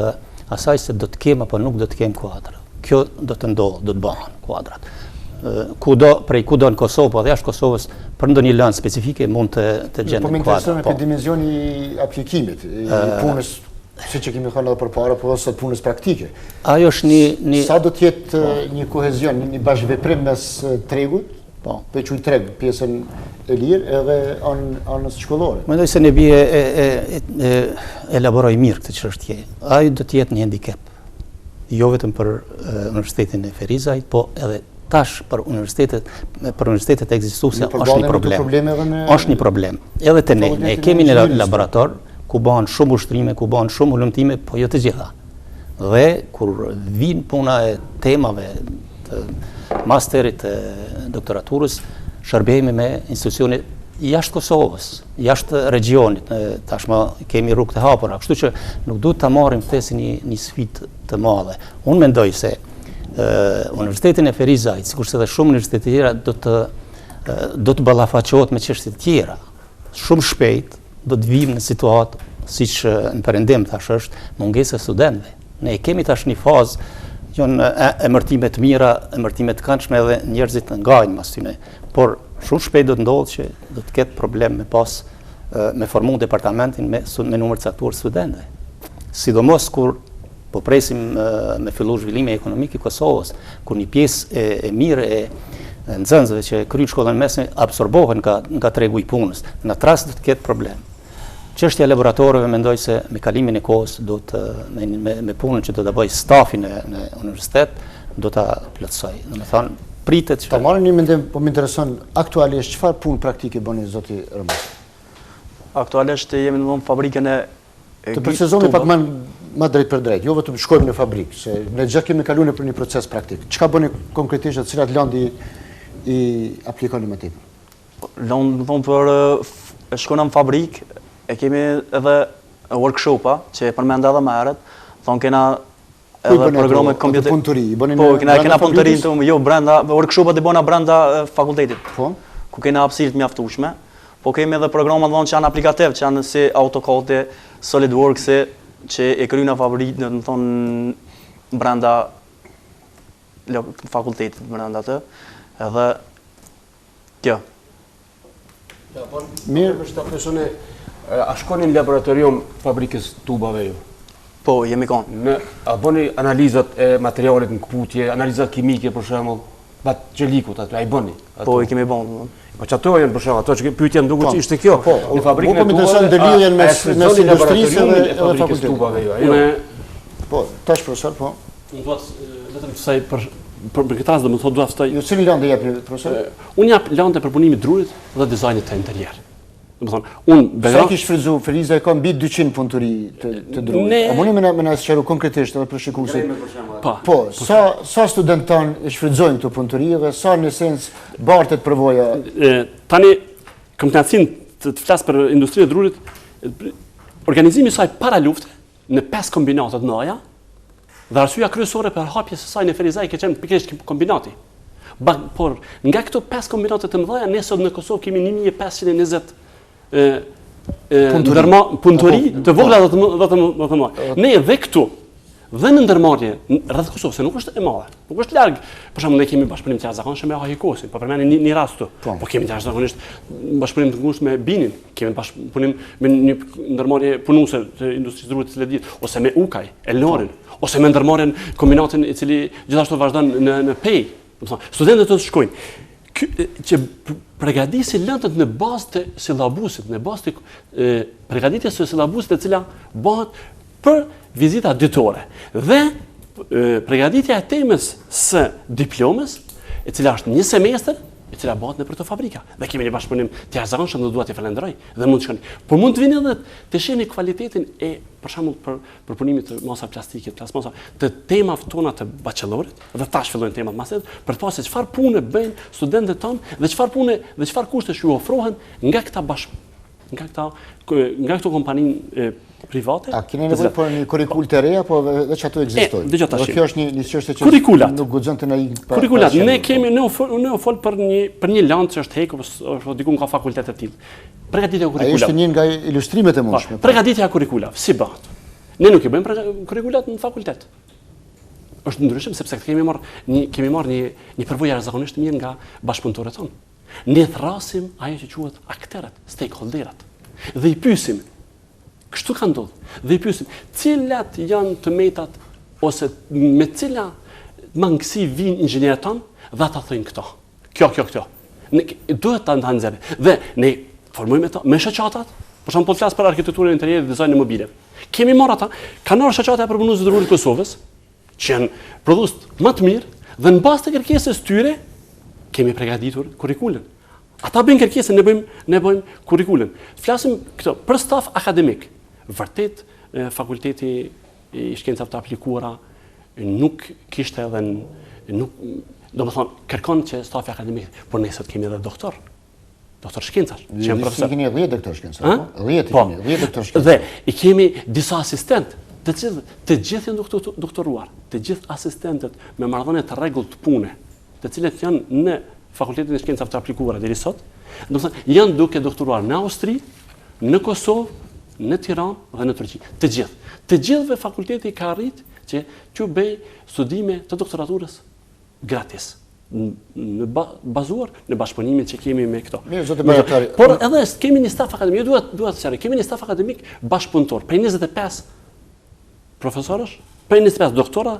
asaj se do të kem apo nuk do të kem kuadra. Kjo do të ndodhë, do të bëhen kuadrat. Prej kudo në Kosovë, po dhe jashtë Kosovës, për ndonjë lëndë specifike mund të gjenden kuadra. Po më intereson me dimensioni i aplikimit, i punës, si që kemi thënë edhe përpara, po ose punës praktike. Ajo është një sa do të jetë një kohezion, një bashkëveprim mes tregut, për që i treg pjesën e lirë edhe anës shkollore. Mendoj se ne bie elaboroj mirë këtë çështje. Ai do të jetë një handicap. Jo vetëm për Universitetin e Ferizajt, po edhe tash për universitetet ekzistuese është një problem. Është një problem. Edhe te ne kemi një laborator ku bëhen shumë ushtrime, ku bëhen shumë ulëmtime, po jo të gjitha. Dhe kur vin puna e temave të masterit e doktoraturës, shërbejme me institucione jashtë Kosovës, jashtë regionit, tashmë kemi rrugë të hapura, kështu që nuk duhet ta marrim këtë si një sfidë të madhe. Unë mendoj se Universitetin e Ferizajt, sikurse edhe shumë universitete tjera, do të ballafaqohet me çështje të tjera. Shumë shpejt do të vijmë në situatë siç në perëndim tash është mungesa e studentëve. Ne kemi tash një fazë janë emërtime të mira, emërtime të këndshme edhe njerëzit të ngajnë mas tyne. Por shumë shpejt do të ndodhë që do të ketë problem me formu departamentin me numër të caktuar studentëve. Sidomos kur po presim me fillu zhvillimi ekonomik i Kosovës, kur një pjesë e mirë e nxënësve që kryjnë shkollën mesme absorbohen nga tregu i punës. Në atë rast do të ketë problem. Çështja e laboratorëve mendoj se me kalimin e kohës do të me punën që do ta bëj stafi në universitet do ta plotësoj. Domethënë pritet që ta marrni një mendim, po më intereson aktualisht çfarë punë praktike bëni zoti Rëmas? Aktualisht jemi në fabrikën e Të precizoni pak më drejt për drejt, jo vetëm shkojmë në fabrikë, se ne gjithë kemi kaluar për një proces praktik. Çka bëni konkretisht, të cilat lëndë i aplikoni më tepër? Lëndë thonë për shkojmë në fabrikë, e kemi edhe workshopa që e përmenda edhe më herët, thonë kena edhe programe kompjuter. Punëtori, i bëni Po, kena punëtori, jo brenda workshopat i bëna brenda fakultetit. Po. Ku kena hapësirë të mjaftueshme. Po kemi edhe programa që janë aplikativ, që janë si AutoCAD, SolidWorks, që e kryjnë në fabrikë, në të thonë brenda fakultetit, brenda të, edhe kjo. Mirë, Për shta persone, a shkoni në laboratorium fabrikës tubave ju? Po, jemi konë. A bëni analizat e materialet në këputje, analizat kimike për shembull, batë gjelikut atë, a i bëni? Po, i kemi bënë. Po që ato janë për shembull, ato që pyetja nduket që ishte kjo. Në fabrikën po më intereson ndërlidhjen mes industrisë dhe fakultetit. Po, tash profesor, po. Unë duat vetëm të saj për këtë rast do më thotë dua të Ju cili lëndë jepni profesor? Unë jap lëndë për punimin e drurit dhe dizajnit të interjer. Domethënë, unë Sa kish frikzu Feriza e ka mbi 200 punëtori të drurit. A mundi më na sqaroj konkretisht edhe për shikuesit? Po, sa studentë tanë e shfrytëzojnë këto punëtori dhe sa në esencë bartet përvoja? Tani komplencin të flas për industrinë e drurit, organizimi i saj para lufte në 5 kombinate të mëdha, dhe arsyeja kryesore për hapjes së saj në Ferizaj ka qenë pikërisht kombinati. Por nga këto 5 kombinate të mëdha, ne sot në Kosovë kemi 1520 punëtori të vogla dhe të mëdha. Ne edhe këtu dhe në ndërmarrje rreth Kosovës, se nuk është e madhe, nuk është larg. Për shembull, ne kemi bashkëpunim të jashtëzakonshëm me Ahikosin, po përmendni një rast këtu. Po kemi të jashtëzakonisht bashkëpunim të ngushtë me Binin, kemi bashkëpunim me një ndërmarrje punuese të industrisë drurit të Ledit, ose me Ukaj, Elnorin, ose me ndërmarrjen kombinatin i cili gjithashtu vazhdon në Pej. Domethënë, studentët të shkojnë që përgatisi lëndët në bazë të sillabusit, në bazë të përgatitjes së sillabusit e cila bëhet për vizita ditore. Dhe përgatitja e temës së diplomës, e cila është një semestër, e cila bëhet në për të fabrika. Dhe kemi një bashkëpunim të jashtëzakonshëm dhe dua t'ju falenderoj dhe mund të shkoni. Por mund të vini edhe të shihni kvalitetin e për shembull për punimin të masa plastike, plastmasa, të temave tona të bachelorit, dhe tash fillojnë temat maset, për të pasur çfarë pune bëjnë studentët tonë dhe çfarë pune dhe çfarë kushtesh ju ofrohen nga këto kompani private. A keni nevojë për një kurrikul të re apo veç ato ekzistojnë? Dëgjoj tash. Kjo është një çështje që nuk guxon të na i kurrikulat. Ne fol për një lëndë që është hekur, apo diku ka fakultet të tillë. Përgatitja e kurrikulave. Ai është një nga ilustrimet e mundshme. Përgatitja e kurrikulave, si bëhet? Ne nuk i bëjmë kurrikulat në fakultet. Është ndryshim sepse kemi marrë një përvojë jashtëzakonisht mirë nga bashkëpunëtorët tonë. Ne thrasim ajo që quhet aktorët, stakeholderat. Dhe i pyesim, kështu ka ndodhur. Dhe i pyesim, cilat janë të metat ose me cila mangësi vijnë inxhinierët tonë dhe ata thojnë këto. Kjo. Ne duhet ta nxjerrim. Dhe ne formojmë ato me shoqatat, për shembull po flas për arkitekturën interierë dhe dizajnin mobilë. Kemi marrë ata, kanë marrë shoqata për punues të drurit të Kosovës, që janë prodhues më të mirë dhe në bazë të kërkesës tyre kemi përgatitur kurrikulën. Ata bëjnë kërkesën, ne bëjmë kurrikulën. Flasim këto për staf akademik. Vërtet, fakulteti i shkencave të aplikuara nuk kishte edhe domethënë kërkon që stafi akademik, por ne sot kemi edhe doktor shkencash, që janë profesor. Kemi 10 doktor shkencash, 10 doktor shkencash. Dhe i kemi disa asistent, të gjithë janë doktoruar, të gjithë asistentët me marrëdhënie të rregullt të pune, të cilët janë në Fakultetin e Shkencave të Aplikuara deri sot, domethënë janë duke doktoruar në Austri, në Kosovë, në Tiranë dhe në Turqi. Të gjithëve fakulteti ka arrit që t'ju bëj studime të doktoraturës gratis, bazuar në bashkëpunimin që kemi me këto. Mirë, zotë Baratari. Por edhe kemi një staf akademik, duhet të sqaroj, kemi një staf akademik bashkëpunëtor, prej 25 profesorësh, prej 25 doktora,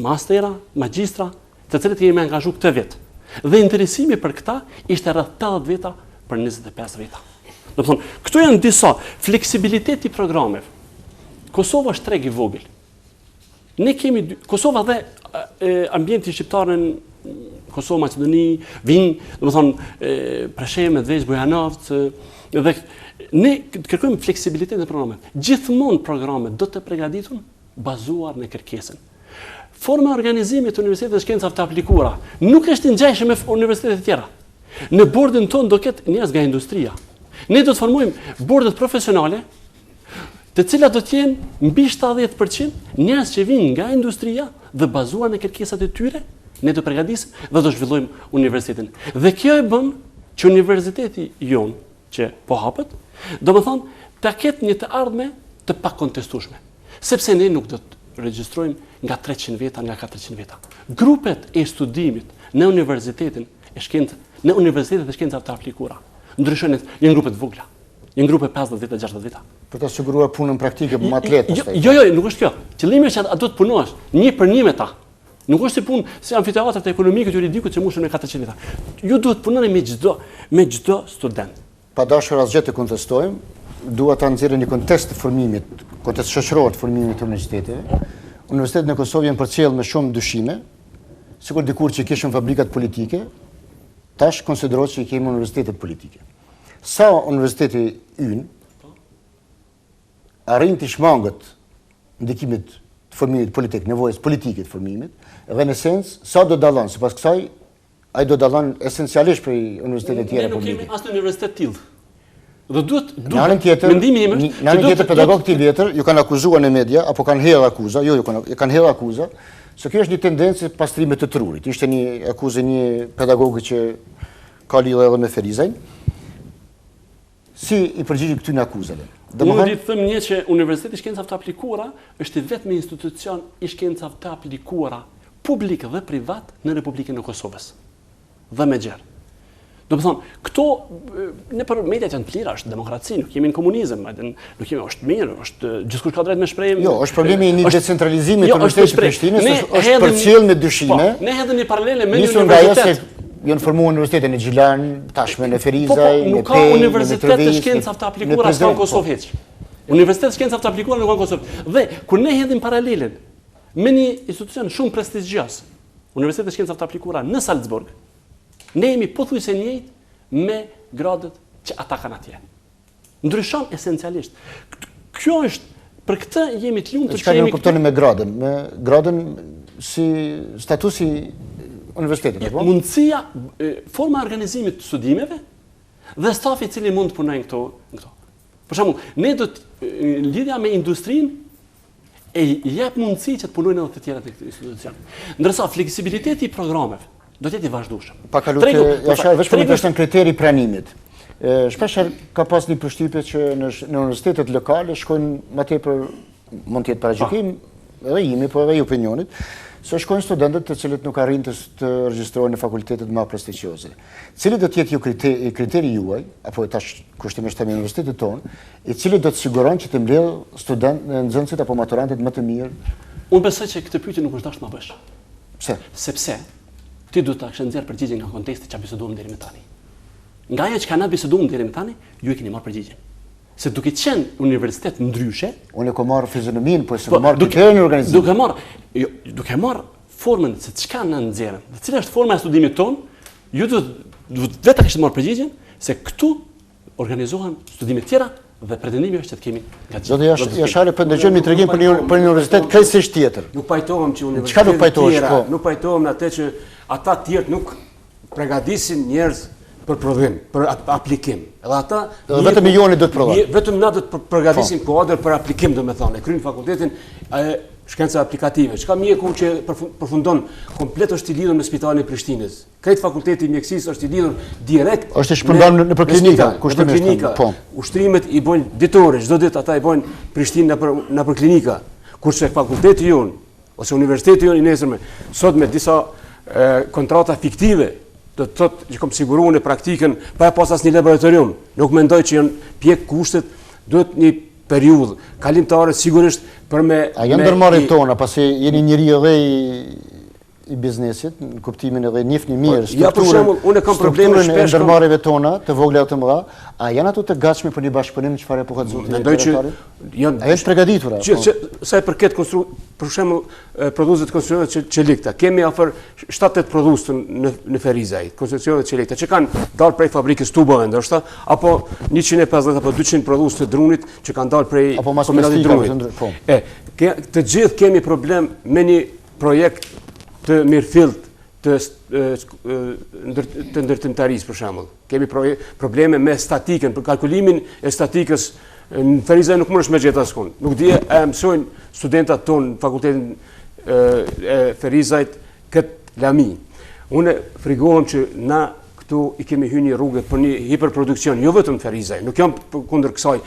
mastera, magjistra, të cilët jemi angazhuar këtë vit. Dhe interesimi për këta ishte rreth 80 veta për 25 veta. Domethënë, këtu janë disa fleksibiliteti i programeve. Kosova është treg i vogël. Ne kemi Kosova dhe ambienti shqiptar Kosovë, Maqedoni, vinë, Presheve, Medveç, Bujanovc, dhe ne kërkojmë fleksibilitet në programet. Gjithmonë programet do të përgatitur bazuar në kërkesën. Forma organizimit të universiteteve të shkencave të aplikuara nuk është ngjashme me universitetet e tjera. Në bordin tonë do ketë njerëz nga industria. Ne do të formojmë bordet profesionale, të cilat do të jenë mbi 70% njerëz që vinë nga industria dhe bazuar në kërkesat e tyre, ne do përgatisim dhe do zhvillojmë universitetin. Dhe kjo e bën që universiteti jon që po hapet, do më thonë, të ketë një të ardhme të pakontestueshme. Sepse ne nuk do të regjistrojmë nga 300 veta, nga 400 veta. Grupet e studimit në universitetin e shkencë, në universitetet e shkencave të aplikuara, ndryshojnë, janë grupe të vogla. Janë grupe 50 veta, 60 veta. Për të siguruar punën praktike për atletë. Jo, nuk është kjo. Qëllimi është që do të punosh një për një me ta. Nuk është si punë si amfiteatrat ekonomikut juridikut që mushën me 400 veta. Ju duhet punoni me çdo student. Pa dashur asgjë të kontestojmë, dua ta nxjerrë një kontekst të formimit, kontekst shoqëror të formimit të universiteteve. Universitetet në Kosovë janë përcjellë me shumë dyshime, sikur dikur që kishim fabrikat politike, tash konsiderohet që kemi universitetet politike. Sa universiteti ynë arrin të shmangët ndikimit të formimit politik, nevojës politike të formimit, dhe në sens sa do dallon, sipas kësaj ai do dallon esencialisht prej universitetet tjera publike. Ne nuk kemi asnjë universitet tillë. Dhe duhet në anën tjetër pedagogët të vjetër ju kanë akuzuar në media apo kanë hedhur akuza, kanë hedhur akuza se kjo është një tendencë pastrime të trurit. Ishte një akuzë një pedagogi që ka lidhje edhe me Ferizajn. Si i përgjigj këtyre akuzave? Unë di të them një që Universiteti i Shkencave të Aplikuara është vetëm institucion i shkencave të aplikuara publik dhe privat në Republikën e Kosovës. Dhe me gjerë. Do të thonë, këto në për mediat janë të lira, është demokraci, nuk jemi në komunizëm, nuk jemi, është mirë, është gjithkusht ka drejt me shprehje. Jo, është problemi i një decentralizimi të Universitetit të Prishtinës, është përcjell me dyshime. Ne hedhim një paralele me një universitet. Janë formuar universitetin në Gjilan, tashmë në Ferizaj, nuk ka universitet të shkencave të aplikuara në Kosovë hiç. Universitet të shkencave të aplikuara në Kosovë. Dhe kur ne hedhim paralelen me një institucion shumë prestigjioz, Universiteti të shkencave të aplikuara në Salzburg, ne jemi pothuajse njëjtë me gradet që ata kanë atje. Ndryshon esencialisht. Kjo është për këtë jemi të lumtur që jemi kuptoni me gradën. Me gradën si statusi universitetit, apo? Mundësia, forma organizimit të studimeve dhe stafi i cili mund të punojnë këto. Për shembull, ne do të lidhja me industrinë e jep mundësi që të punojnë edhe të tjerë të institucion. Ndërsa fleksibiliteti i programeve do të jetë i vazhdueshëm. Pa kaluar jashtë vetëm për të qenë kriteri i pranimit. Shpesh ka pas një përshtypje që në universitetet lokale shkojnë më tepër mund të jetë paragjykim edhe imi, po edhe i opinionit, se shkojnë studentët të cilët nuk arrin të regjistrojnë në fakultetet më prestigjioze. Cili do të jetë ju kriteri juaj, apo tash kushtimisht tani universitetit tonë, i cili do të siguron që të mbledh studentë, nxënësit apo maturantët më të mirë? Unë besoj që këtë pyetje nuk është dashur ta bësh. Pse? Sepse ti duhet ta kishë nxjerr përgjigjen nga konteksti që biseduam deri më tani. Nga ajo që na biseduam deri më tani, ju e keni marrë përgjigjen. Se duke qenë universitet ndryshe, unë e kam marrë fizionominë, po se kam marrë kriterin e organizimit. Duke marrë formën se çka na nxjerrën. Dhe cila është forma e studimit ton, ju duhet vetë kishit marrë përgjigjen se këtu organizohen studime të tjera dhe pretendimi është që të kemi nga gjithë. Do të jashare për ndëgjojmë një tregim për një universitet krejtësisht tjetër. Nuk pajtohem që universitetet tjera, nuk pajtohem në atë që ata të tjerë nuk përgatisin njerëz për prodhim, për aplikim. Edhe ata vetëm milioni do të prodhojnë. Vetëm na do të përgatisin kuadër për aplikim, domethënë, e kryen fakultetin shkenca aplikative. Çka mjeku që përfundon komplet është i lidhur me Spitalin e Prishtinës. Krejt fakulteti i mjekësisë është i lidhur direkt. Është i shpërndan në klinika, kushtimisht. Po. Ushtrimet i bojnë ditore, çdo ditë ata i bojnë Prishtinë nëpër klinika. Kurse fakulteti jon ose universiteti jon i nesërme sot me disa kontrata fiktive do të thotë që kam siguruar në praktikën pa pas asnjë laboratorium. Nuk mendoj që janë pjek kushtet, duhet një periudhë kalimtare sigurisht për me a janë ndërmarrjet tona, pasi jeni njëri edhe i biznesit, në kuptimin edhe njihni mirë Ja, për shembull, unë kam probleme strukturën e ndërmarrjeve tona, të vogla të mëdha, a janë ato të gatshme për një bashkëpunim çfarë po ka zotë? Mendoj që janë të përgatitura. Sa i përket për shembull produkteve konstruksionet çelikta, kemi afër 7-8 produkte në Ferizaj, konstruksionet çelikta, që kanë dalë prej fabrikës tubave ndoshta, apo 150 apo 200 produkte të drunit që kanë dalë prej kombinatit drunit. Të gjithë kemi problem me një projekt të mirëfillt të ndërtimtarisë për shembull. Kemi probleme me statikën, për kalkulimin e statikës në Ferizaj nuk mundesh me gjetë askund. Nuk di e mësojnë studentat tonë në fakultetin e Ferizajt këtë lami. Unë frigohem që na këtu i kemi hyrë një rrugë për një hiperproduksion, jo vetëm Ferizaj, nuk jam kundër kësaj,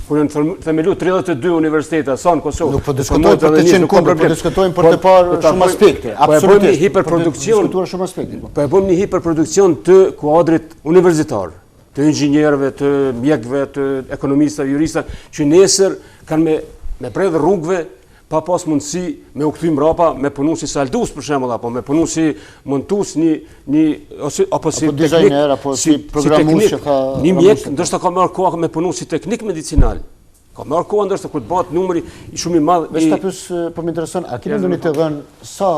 por janë themelu 32 universitete sa në Kosovë. Nuk po diskutojmë për të qenë kundër, po diskutojmë për të parë shumë aspekte. Absolutisht. Po e bëjmë hiperproduksion. Shumë aspekte. Po e bëjmë një hiperproduksion të kuadrit universitar, të inxhinierëve, të mjekëve, të ekonomistëve, juristëve, që nesër kanë me predh rrugëve pa pas mundësi me u kthy mbrapa, me punu si saldus për shembull, apo me punu si montues apo si dizajner, apo si programues që ka një mjek, ndoshta ka marrë kohë me punu si teknik medicinal. Ka marrë kohë ndoshta kur të bëhet numri i shumë i madh. Vetë ta pyes, po më intereson, a keni ndonjë të dhënë sa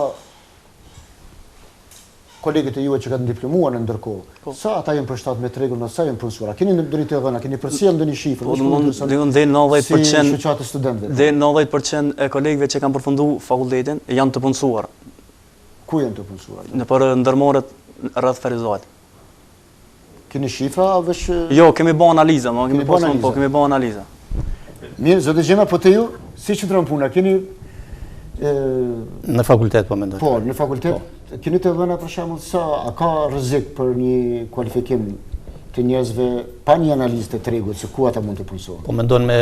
kolegët e juaj që kanë diplomuar në ndërkohë, sa ata janë përshtat me tregun, sa janë punësuar? Keni ndonjë të dhëna, keni përcjell ndonjë shifër? Deri 90% si shoqatë studentëve. Deri 90% e kolegëve që kanë përfunduar fakultetin janë të punësuar. Ku janë të punësuar? Në për ndërmarrjet rreth Ferizajt. Keni shifra veç? Jo, kemi bërë analiza, kemi bërë analiza. Mirë, zotë Gjema, po te ju, si qëndron puna? Keni në fakultet po mendoj. Po, në fakultet keni të dhëna për shembull sa a ka rrezik për një kualifikim të njerëzve pa një analizë të tregut se ku ata mund të punësojnë? Po mendon me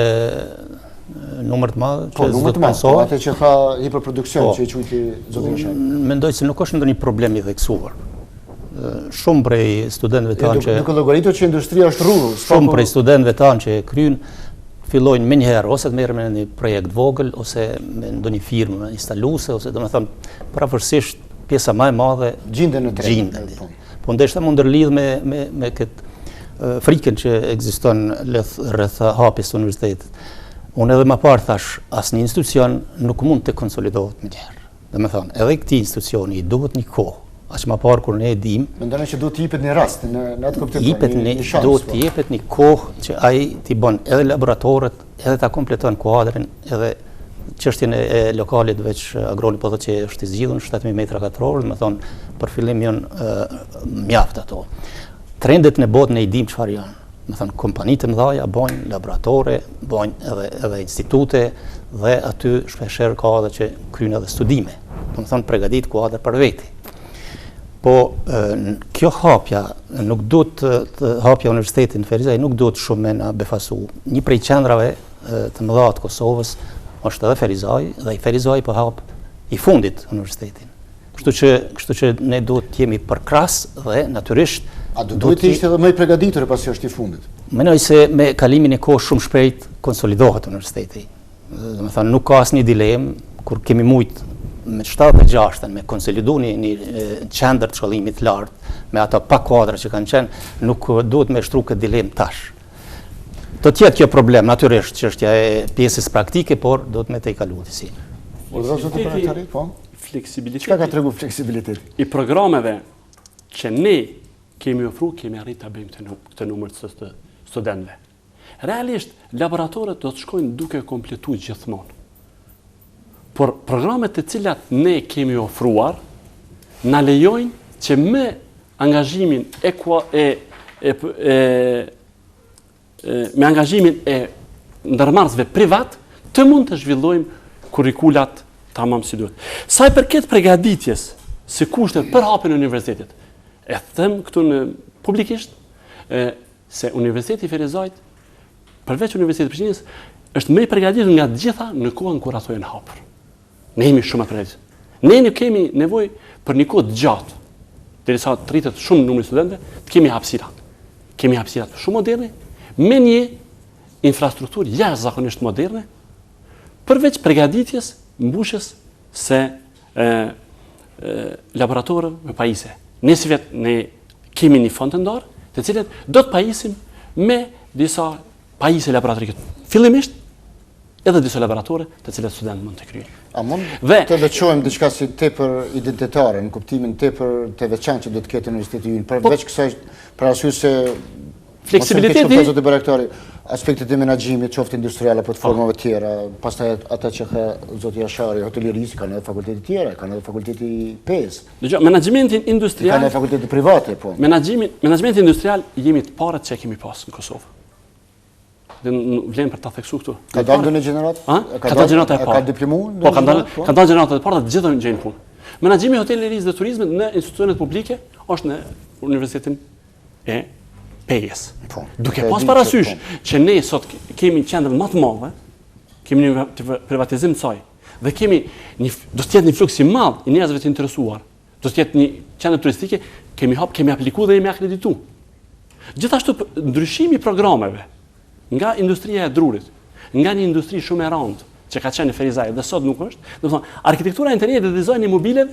numër të madh që do të punësojnë, atë që ka hiperproduksion që i quajti zoti Mishaj. Mendoj se nuk është ndonjë problem i theksuar. Shumë prej studentëve tanë që duke llogaritur që industria është rrugë, shumë prej studentëve tanë që kryjnë fillojnë me njëherë ose të merren me një projekt vogël ose me ndonjë firmë instaluese ose domethënë pavarësisht pjesa më e madhe gjenden në treg. Po ndoshta mund ndërlidh me këtë frikën që ekziston rreth hapjes së universitetit. Unë edhe më parë thash, asnjë institucion nuk mund të konsolidohet më njëherë. Domethënë, edhe këtij institucioni i duhet një kohë. Aq më parë kur ne e dim, mendon që duhet të jepet një rast në atë kuptim. Duhet të jepet një kohë që ai t'i bën edhe laboratorët, edhe ta kompleton kuadrin, edhe çështjen e lokalit veç agroni po thotë që është i zgjidhur 7000 metra katror, domethënë për fillim janë mjaft ato. Trendet në botë ne i dim çfarë janë. Domethënë kompanitë të mëdha bojnë laboratore, bojnë edhe institute dhe aty shpeshherë ka edhe që kryejnë edhe studime. Domethënë përgatit kuadër për veti. Po kjo hapja nuk duhet hapja universitetit në Ferizaj nuk duhet shumë na befasu. Një prej qendrave të mëdha të Kosovës është edhe Ferizaj dhe i Ferizaj po hap i fundit universitetin. Kështu që ne duhet të jemi përkras dhe natyrisht duhet të ishte edhe më i përgatitur pasi është i fundit. Mendoj se me kalimin e kohës shumë shpejt konsolidohet universiteti. Domethënë nuk ka asnjë dilemë kur kemi mujt me 76-ën, me konsolidu një qendër të shkollimit lartë, me ato pa kuadra që kanë qenë, nuk duhet me shtru këtë dilemë tash. Do tjetë kjo problem, natyrisht, çështja e pjesës praktike, por do të me te i kalu të si. Çka ka tregu fleksibiliteti? I programeve që ne kemi ofru, kemi arrit të bëjmë këtë numër të studentëve. Realisht, laboratorët do të shkojnë duke kompletu gjithmonë. Por programet të cilat ne kemi ofruar, na lejojnë që me angazhimin me angazhimin e ndërmarrësve privat, të mund të zhvillojmë kurrikulat tamam si duhet. Sa i përket përgatitjes së kushtet për hapjen e universitetit, e them këtu në publikisht se Universiteti i Ferizajt, përveç Universitetit të Prishtinës, është më i përgatitur nga të gjitha në kohën kur ato janë hapur. Ne jemi shumë përgatitur. Ne nuk kemi nevojë për një kohë të gjatë, derisa të rritet shumë numri studentëve, të kemi hapësira. Kemi hapësira shumë moderne, me një infrastrukturë jashtëzakonisht moderne, përveç përgatitjes, mbushjes se laboratorë me pajise. Ne si vetë ne kemi një fond të ndarë, të cilët do të pajisim me disa pajise laboratorike. Fillimisht edhe disa laboratore të cilët studentë mund të kryejnë. A mund të veçojmë diçka si tepër identitare, në kuptimin tepër të veçantë që do të ketë universiteti ynë, përveç kësaj për arsye se fleksibiliteti, aspektet e menaxhimit, qoftë industrial apo të formave tjera, pastaj ata që ka zoti Jashari, hotelirisë, kanë edhe fakultete tjera, kanë edhe fakulteti PES. Dgjoj, menaxhimentin industrial, kanë edhe fakultete private, po. Menaxhimenti industrial jemi të parët që kemi pas në Kosovë. Dhe vlen për ta theksuar këtu. Ka dalë në gjenerat? Ka dalë gjenerata e parë. Ka diplomuar? Po, ka dalë gjenerata e parë dhe të gjithë gjejnë punë. Menaxhimi i hotelerisë dhe turizmit në institucionet publike është në Universitetin e PES. Duke pas parasysh që ne sot kemi qendrën më të madhe, kemi një privatizim të saj dhe do të jetë një fluks i madh i njerëzve të interesuar, do të jetë një qendër turistike, kemi aplikuar dhe jemi akredituar. Gjithashtu ndryshimi i programeve nga industria e drurit, nga një industri shumë e rëndë që ka qenë në Ferizaj dhe sot nuk është, do të thonë, arkitektura interierit dhe dizajni i mobileve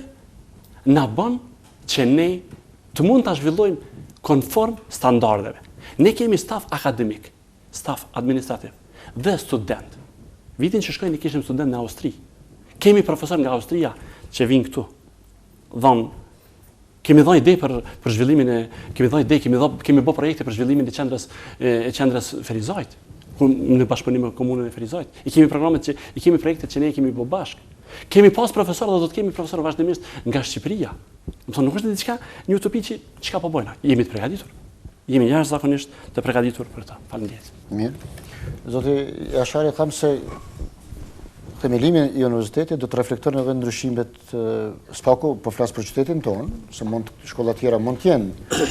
na bën që ne të mund ta zhvillojmë konform standardeve. Ne kemi staf akademik, staf administrativ dhe student. Vitin që shkoj ne kishim student në Austri. Kemi profesor nga Austria që vinë këtu. Kemi dhënë ide për zhvillimin kemi bërë projekte për zhvillimin e qendrës Ferizajt, në bashkëpunim me komunën e Ferizajt. I kemi projekte që ne kemi bërë bashkë. Kemi pas profesorë dhe do të kemi profesorë vazhdimisht nga Shqipëria. Nuk është diçka një utopi që çka po bëjnë. Jemi të përgatitur. Jemi jashtëzakonisht të përgatitur për ta. Faleminderit. Mirë. Zoti Jashari, tham se themelimi i universitetit do të reflektojnë edhe ndryshimet spaku, po flas për qytetin tonë, se shkolla tjera mund të jenë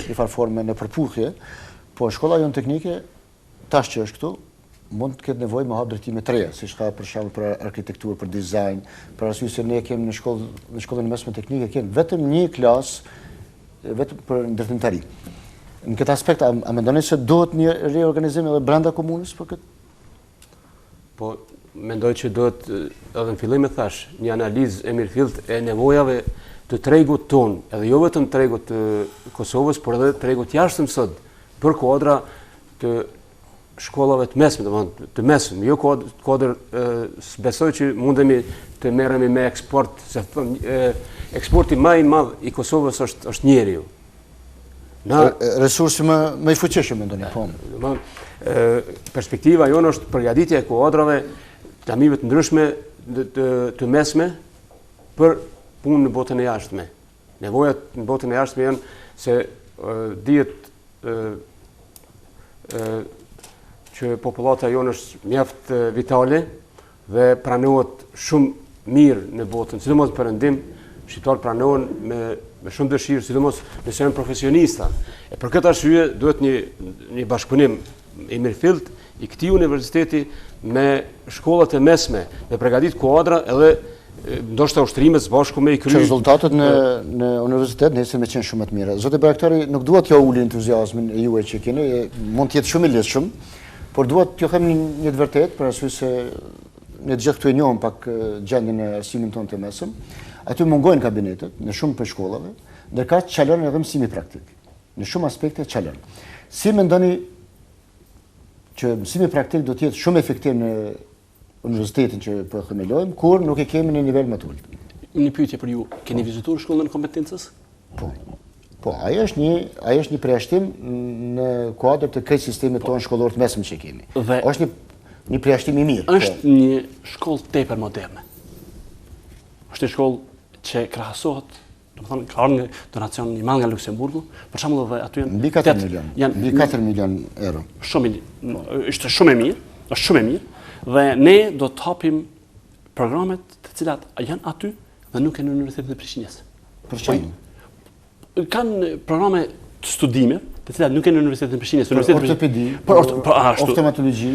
në farë forme në përputhje, po shkolla jonë teknike, tash që është këtu, mund të ketë nevojë me hap drejtime të reja, siç ka për shembull për arkitekturë, për dizajn, për arsye se ne kemi në shkollën e mesme teknike kemi vetëm një klasë vetëm për ndërtimtari. Në këtë aspekt, a mendoni se duhet një reorganizim edhe brenda komunës për këtë? Po, mendoj që duhet edhe në fillim e thash, një analizë e mirëfillt e nevojave të tregut ton, edhe jo vetëm tregut të Kosovës, por edhe tregut jashtëm sot, për kuadra të shkollave të mesme, jo kuadër, besoj që mundemi të merremi me eksport, se eksporti më i madh i Kosovës është njeriu. Resursi më i fuqishëm, mendoni, po. Perspektiva jonë është përgatitja e kuadrave të amive të ndryshme të mesme për punë në botën e jashtme. Nevojat në botën e jashtme janë se dihet që populata jonë është mjaft vitale dhe pranohet shumë mirë në botën, sidomos perëndim, shqiptarët pranohen me shumë dëshirë, sidomos nëse janë profesionista. E për këtë arsye duhet një bashkëpunim i mirëfillt i këtij universiteti me shkollat e mesme, me përgatit kuadra edhe ndoshta ushtrimet së bashku me i kryer. Rezultatet në universitet nesër me qenë shumë të mira. Zoti Baraktori, nuk dua t'ju uli entuziazmin e juaj që keni, mund të jetë shumë i lehtëshëm, por dua t'ju them një të vërtetë për arsye se ne të gjithë këtu e njohim pak gjendjen e arsimit tonë të mesëm. Aty mungojnë kabinetet në shumë për shkollave, ndërka çalon edhe mësimi praktik. Në shumë aspekte çalon. Si mendoni që mësimi praktik do të jetë shumë efektiv në universitetin që po themelojmë, kur nuk e kemi në nivel më të ulët? Një pyetje për ju, keni vizituar shkollën e kompetencës? Po, ajo është një përjashtim në kuadër të krejt sistemit tonë shkollor të mesëm që kemi. Është një përjashtim i mirë. Është një shkollë tepër moderne. Është një shkollë që krahasohet, domethënë ka një donacion i madh nga Luksemburgu, për shembull edhe aty janë mbi 4 milion. Janë mbi 4 milion euro. Është shumë e mirë, dhe ne do të hapim programet të cilat janë aty dhe nuk janë në Universitetin e Prishtinës. Për çfarë? Kanë programe të studime, të cilat nuk janë në Universitetin e Prishtinës, ortopedi, oftalmologji,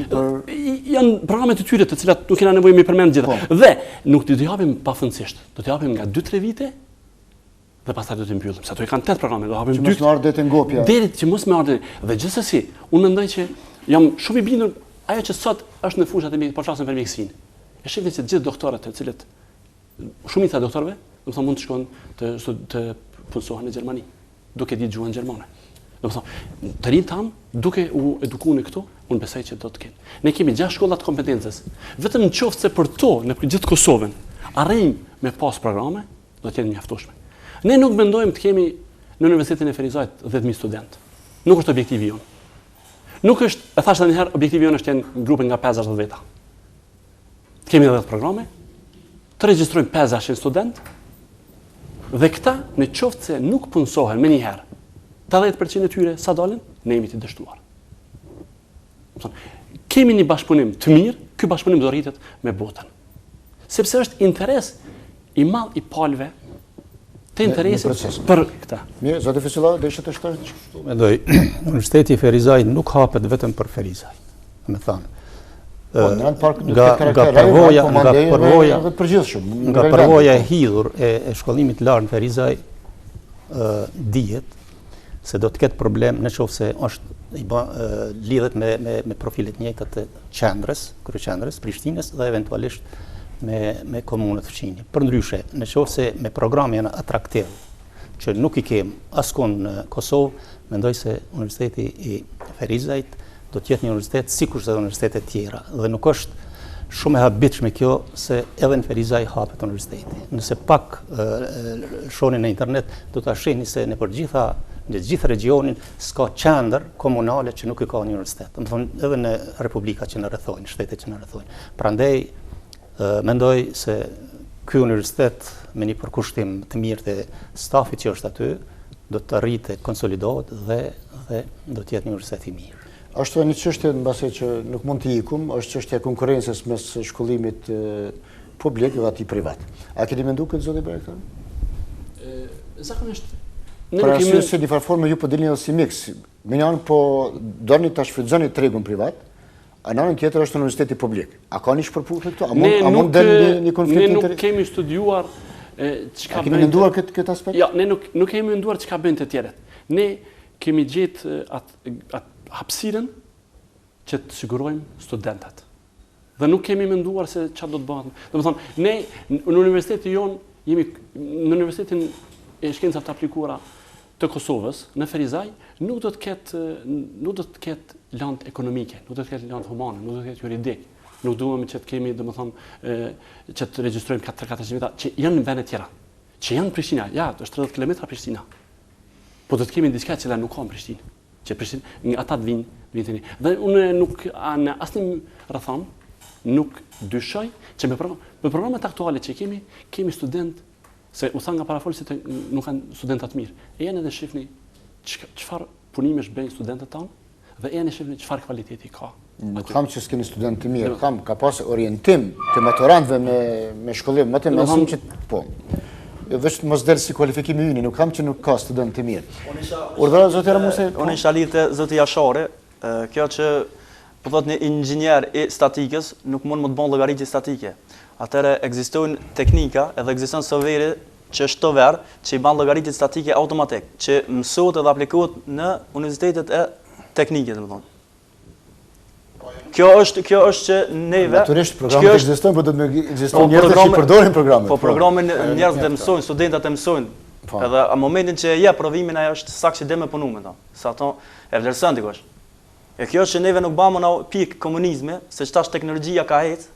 janë programe të tyre të cilat nuk kena nevojë me përmend gjitha. Dhe nuk do t'i japim pafundësisht, do t'i japim nga 2-3 vite dhe pastaj do t'i mbyllim. Sa ato kanë 8 programe, do hapim 2. Që mos më ardë deri ngopja. Deri që mos më ardë. Dhe gjithsesi, unë mendoj që jam shumë i bindur ajo që sot është në fushat e po flasim për mjekësinë. E shihni se të gjithë doktorët, të cilët shumica e doktorëve do të thonë mund të shkojnë të punësohen në Gjermani, duke ditë gjuhën gjermane. Do të thonë, të rinjtë tanë, duke u edukuar këtu, unë besoj që do të kenë. Ne kemi 6 shkolla të kompetencës. Vetëm nëse për to në gjithë Kosovën arrijmë me pas programe, do të jenë mjaftueshme. Ne nuk mendojmë të kemi në Universitetin e Ferizajt 10.000 studentë. Nuk është objektivi jonë. Nuk është, e thash edhe një herë, objektivi jonë është jenë grupe nga 50 veta. Të kemi 10 programe, të regjistrojmë 500 studentë, dhe këta në qoftë se nuk punësohen me një herë, 80% e tyre sa dalin, ne jemi të dështuar. Kemi një bashkëpunim të mirë, ky bashkëpunim do rritet me botën. Sepse është interes i madh i palëve të interesit për këta. Mirë, zoti Fisulla, do ishte të shkruaj? Mendoj, Universiteti i Ferizaj nuk hapet vetëm për Ferizaj. Me thënë. Nga përvoja e hidhur e shkollimit lartë në Ferizaj dihet se do të ketë problem në qoftë se është lidhet me profilet njëjta të qendrës, kryeqendrës, Prishtinës dhe eventualisht me komunët fëqinje. Për ndryshe, në qoftë se me programe janë atraktiv, që nuk i kem askon në Kosovë, mendoj se Universiteti i Ferizajt do të jetë një universitet sikurse edhe universitetet tjera, dhe nuk është shumë e habitshme kjo se edhe në Ferizaj hapet universiteti. Nëse pak shohni në internet, do ta shihni se në gjithë regionin s'ka qendër komunale që nuk i ka një universitet. Do të thonë edhe në republika që na rrethojnë, shtetet që na rrethojnë. Prandaj mendoj se ky universitet me një përkushtim të mirë të stafit që është aty do të arrijë konsolidohet dhe do të jetë një universitet i mirë. Është një çështje mbase që nuk mund të ikum, është çështja e konkurrencës mes shkollimit publik dhe atij privat. A keni menduar këtë zoti direktor? Zakonisht për arsye se në formë ju po dilni si miks. Me një anë po doni ta shfrytëzoni tregun privat, a në anën tjetër është universiteti publik. A ka një shpërputhje këtu? A mund del një konflikt interesi? Ne nuk kemi studiuar çka kemi menduar këtë aspekt? Jo, ne nuk kemi menduar çka bëjnë të tjerët. Ne kemi gjetë atë hapësirën që të sigurojmë studentat. Dhe nuk kemi menduar se çfarë do të bëhet. Domethënë, ne në universitetin jon jemi në Universitetin e Shkencave të Aplikuara të Kosovës, në Ferizaj, nuk do të ketë lëndë ekonomike, nuk do të ketë lëndë humane, nuk do të ketë juridik. Nuk duam që të kemi, domethënë, që të regjistrojmë 400 veta që janë në vende tjera, që janë në Prishtinë, ja, është 30 kilometra Prishtina. Po do të kemi diçka që nuk ka në Prishtinë. Që Prishtinë ata të vinë tani. Dhe unë nuk në asnjë rrethon nuk dyshoj që me programet aktuale që kemi student, se u tha nga parafolësit nuk kanë studentat mirë. E janë edhe shifni çfarë punimesh bëjnë studentët tanë dhe janë shifni çfarë kvaliteti ka. Nuk kam që s'keni student të mirë, ka pas orientim të maturantëve me shkollim, më të mësim që po. Vetë mos del si kualifikimi yni, nuk kam që nuk ka student të mirë. Urdhëra zoti Ramuse. Unë isha lidhë zoti Jashare, kjo që po thotë një inxhinier i statikës nuk mund më të bën llogaritje statike. Atëherë ekzistojnë teknika edhe ekziston softveri që është ver që i bën llogaritje statike automatik, që mësohet edhe aplikohet në universitetet e teknikës, domethënë. Kjo është që neve natyrisht programet ekzistojnë, por do të ekzistojnë njerëz që përdorin programet. Po programin njerëzit e mësojnë, studentat e mësojnë. Edhe në momentin që jep provimin ajo është saktë që dhe me punu me ta. Sa ato e vlerëson dikush. E kjo që neve nuk bëmë në pikë komunizmi, se çtash teknologjia ka ecë.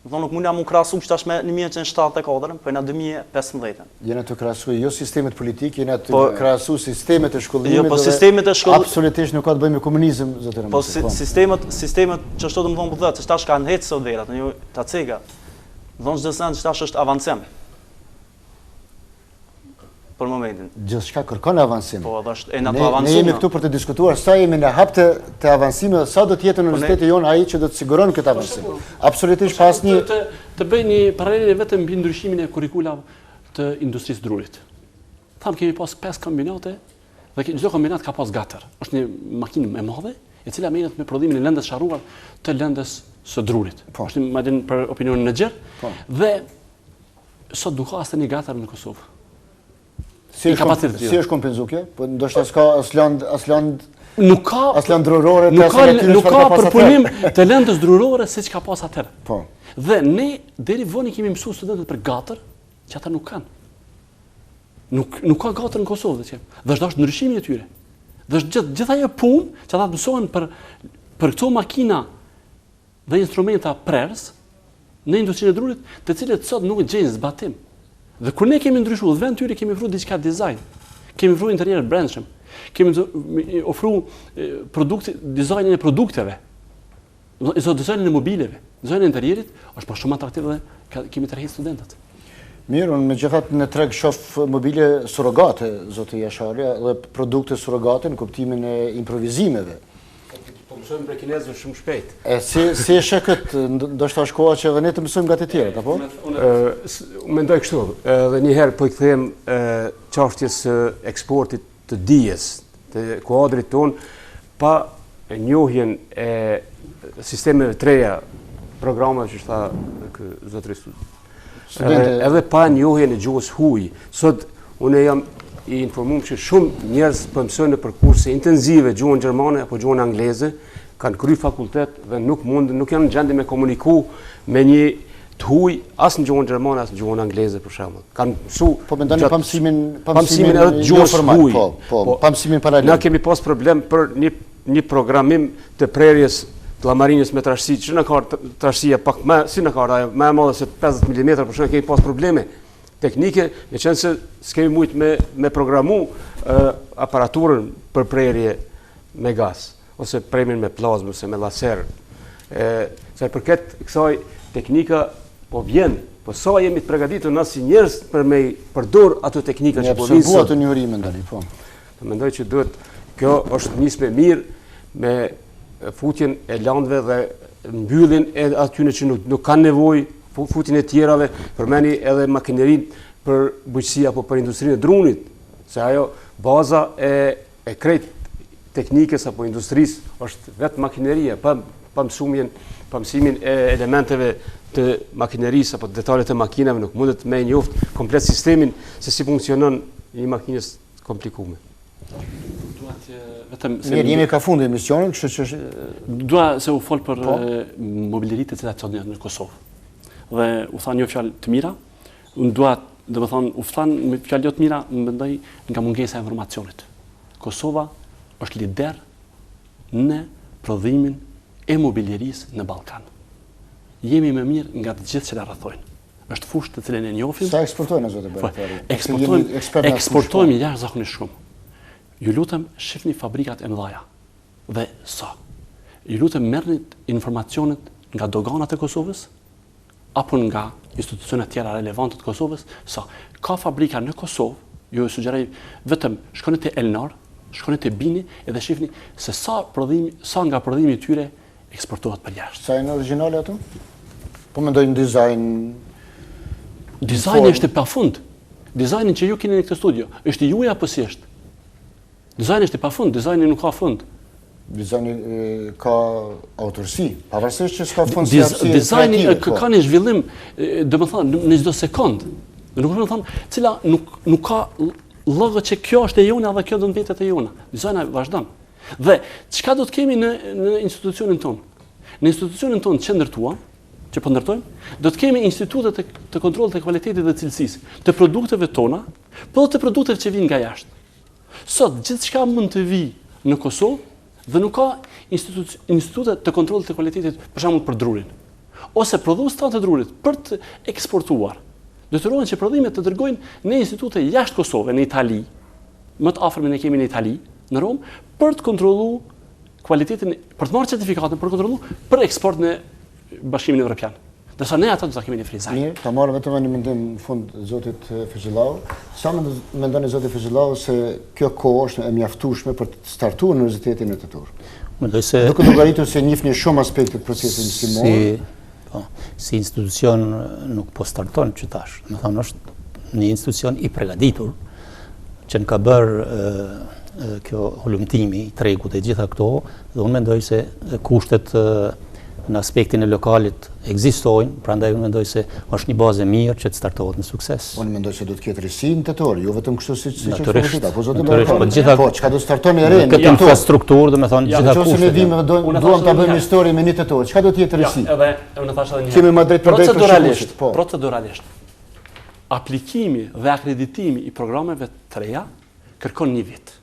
Domethënë nuk mundja mu krahasu çtash me 1974, po në 2015. Jena të krahasoj jo sistemet politike, jena të krahasu sistemet e shkollimit. Jo, po sistemet e shkollimit absolutisht nuk ka të bëjë me komunizëm, zotë Ramose. Po sistemet që ashtu domethënë po thotë, çtash kanë ecë sot verat, në ta cega. Domethënë çdo sen çtash është avancim. Për momentin. Gjithçka kërkon avancim. Po, është në ato avancime. Ne jemi këtu për të diskutuar sa jemi në hap të avancimit, sa do të jetë universiteti jon ai që do të siguron këtë avancim. Absolutisht pas një të bëj një paralele vetëm mbi ndryshimin e kurrikulave të industrisë drurit. Tham kemi pas 5 kombinate dhe çdo kombinat ka pas gatër. Është një makinë e madhe e cila merret me prodhimin e lëndës sharruar të lëndës së drurit. Është madje për opinionin në gjerë. Dhe sot duka as një gatër në Kosovë. Si është kompenzuar kjo? Po ndoshta s'ka as lënd nuk ka as lënd drurore, nuk ka përpunim të lëndës drurore siç ka pas atëherë. Po. Dhe ne deri vonë kemi mësuar studentët për gatër që ata nuk kanë. Nuk ka gatër në Kosovë, dhe është ndryshimi e tyre. Dhe është gjitha ajo punë që ata të mësohen për këto makina dhe instrumenta prers në industrinë e drurit, të cilët sot nuk gjejnë zbatim. Dhe kur ne kemi ndryshuar vend tyre, kemi ofruar diçka dizajn, kemi ofruar interier brendshëm, kemi ofruar dizajnin e produkteve, dizajnin e mobileve, dizajnin e interierit, është pa shumë atraktiv dhe kemi tërhequr studentët. Mirë, unë me gjithat në treg shof mobilje surrogate, zoti Jasharja, dhe produkte surrogate në kuptimin e improvizimeve. Po mësojmë për kinezëve shumë shpejt. Si e sheh këtë, ndoshta është koha që edhe ne të mësojmë nga të tjerët, apo? Mendoj kështu, edhe një herë po i kthem çështjes së eksportit të dijes, të kuadrit ton, pa njohjen e sistemeve të reja, programeve që tha ky zotëri edhe pa njohjen e gjuhës huaj. Sot unë jam i informuar që shumë njerëz po mësojnë për kurse intensive gjuhën gjermane apo gjuhën angleze, kanë kryer fakultet dhe nuk janë në gjendje me komuniku me një të huaj as në gjuhën gjermane as në gjuhën angleze për shembull. Kanë mësuar po mendoni pamësimin edhe të gjuhës huaj. Po, pamësimin paralel. Na kemi pas problem për një programim të prerjes të llamarinës me trashësi, që në ka trashësia pak si në ka ajo më e madhe se 50 mm, por shumë kemi pas probleme teknike, meqense s'kemi mujt me programu aparaturën për prerje me gaz, ose premin me plazmë, ose me laser. Sa i përket kësaj teknika po vjen, po sa jemi të përgatitur na si njerëz për me përdor ato teknika që po vinë. Ne ato njërim ndani, po. Mendoj që duhet, kjo është nismë e mirë me futjen e landëve dhe mbylljen e atyre që nuk kanë nevojë, futjen e tjerave, përmeni edhe makinerinë për bujqësi apo për industrinë e drunit, se ajo baza e krejt teknikës apo industrisë është vetë makineria, pa mësimin e elementeve të makinerisë apo detalet e makinave, nuk mundet me njoftë komplet sistemin se si funksionon një makinës komplikume. Mirë, jemi ka fundi emisionin, kështu që dua se u fol për mobileritë të cilat janë në Kosovë. Dhe u tha një fjalë të mira, unë dua, domethënë, u than me fjalë jo të mira, mendoj nga mungesa e informacionit. Kosova është lider në prodhimin e mobilerisë në Ballkan. Jemi më mirë nga të gjithë që na rrethojnë. Është fushë të cilën e njohim. Sa eksportojnë zotë Beratari? Eksportojmë jashtëzakonisht shumë. Ju lutem shihni fabrikat e mëdha. Dhe sa? Ju lutem merrni informacionet nga doganat e Kosovës apo nga institucionet tjera relevante të Kosovës, sa ka fabrika në Kosovë, ju sugjeroj vetëm shkoni te Elnor, shkoni te Bini edhe shihni se sa nga prodhimi i tyre eksportohet për jashtë. Sa janë origjinale ato? Po mendojnë dizajn. Dizajni është pafund. Dizajnin që ju keni në këtë studio, është i juaj apo si është? Dizajni është pafund, dizajni nuk ka fund. Dizajni ka autorsi, pavarësisht që s'ka fund si aftësi. Dizajni ka një zhvillim, domethënë në çdo sekond. Nuk do të them, cila nuk ka llogë që kjo është e jona dhe kjo do të vetet e jona. Dizajni vazhdon. Dhe çka do të kemi në institucionin tonë? Në institucionin tonë që ndërtuam, që po ndërtojmë, do të kemi institute të kontrollit të cilësisë dhe cilësisë të produkteve tona, por të produkteve që vijnë nga jashtë. Sot gjithçka mund të vijë në Kosovë dhe nuk ka institute të kontrollit të cilësisë, për shembull për drurin. Ose prodhues të drurit për të eksportuar. Detyrohen që prodhimet të dërgojnë në institute jashtë Kosovës, në Itali, më të afërmën e kemi në Itali, në Rom, për të kontrolluar cilësinë, për të marrë certifikatën, për të kontrolluar për eksport në Bashkimin Evropian. Dërsa ne ata do ta kemi në frizaj. Mirë, ta marrë vetëm një mendim në fund zotit Fezhillau. Sa mendoni zoti Fezhillau se kjo kohë është e mjaftueshme për të startuar në Universitetin e Tetur? Mendoj se duke llogaritur se njihni shumë aspekte të procesit mësimor. Si institucion nuk po starton që tash. Do thonë është një institucion i përgatitur që ka bërë kjo hulumtimi i tregut e gjitha këto, dhe unë mendoj se kushtet në aspektin e lokalit ekzistojnë, prandaj unë mendoj se është një bazë e mirë që të startohet në sukses. Unë mendoj se do të ketë risi në Tetor, jo vetëm kështu siç është natyrisht, po zotë po çka do startoni re në këtë infrastrukturë, domethënë gjitha kushtet. Nëse ne vime duam ta bëjmë histori me një Tetor, çka do të jetë risi? Edhe unë thash edhe një. Kemi më drejt për drejt proceduralisht. aplikimi dhe akreditimi i programeve të reja kërkon 1 vit.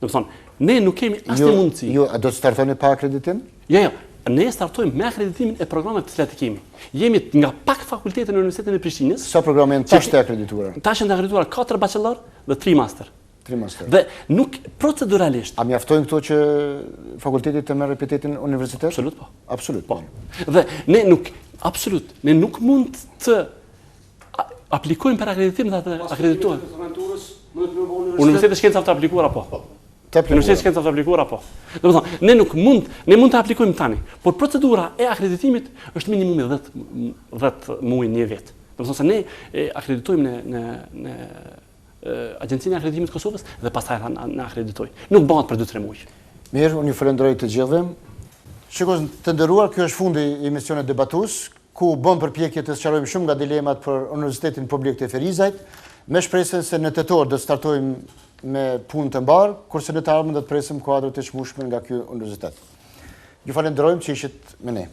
Do të thonë, ne nuk kemi asnjë mundësi. Ju, a do të startoni pa akreditim? Jo, ne startojmë me akreditimin e programeve të cilat i kemi. Jemi nga pak fakultete në Universitetin e Prishtinës. Sa programe janë tash të akredituara? Tash janë akredituar 4 bachelor dhe 3 master. 3 master. Dhe nuk proceduralisht. A mjaftojnë këto që fakulteti të merr repitetin universitet? Absolut po. Absolut po. Dhe ne nuk mund të aplikojmë për akreditim dhe të akredituar. Universiteti e Shkencave të aplikuara po. Universiteti e Shkencave të aplikuara po. Do të thonë, ne mund të aplikojmë tani, por procedura e akreditimit është minimumi 10 muaj, 1 vit. Do të thonë se ne akreditojmë në Agjencinë e Akreditimit të Kosovës dhe pastaj na akreditojnë. Nuk bëhet për 2-3 muaj. Mirë, unë ju falenderoj të gjithëve. Shikoj të nderuar, ky është fundi i emisionit Debatus, ku bëm përpjekje të sqarojmë shumë nga dilemat për Universitetin Publik të Ferizajt, me shpresën se në tetor do të startojmë me punë të mbarë, kurse në të ardhmen do të presim kuadrët e çmueshme nga ky universitet. Ju falenderojmë që ishit me ne.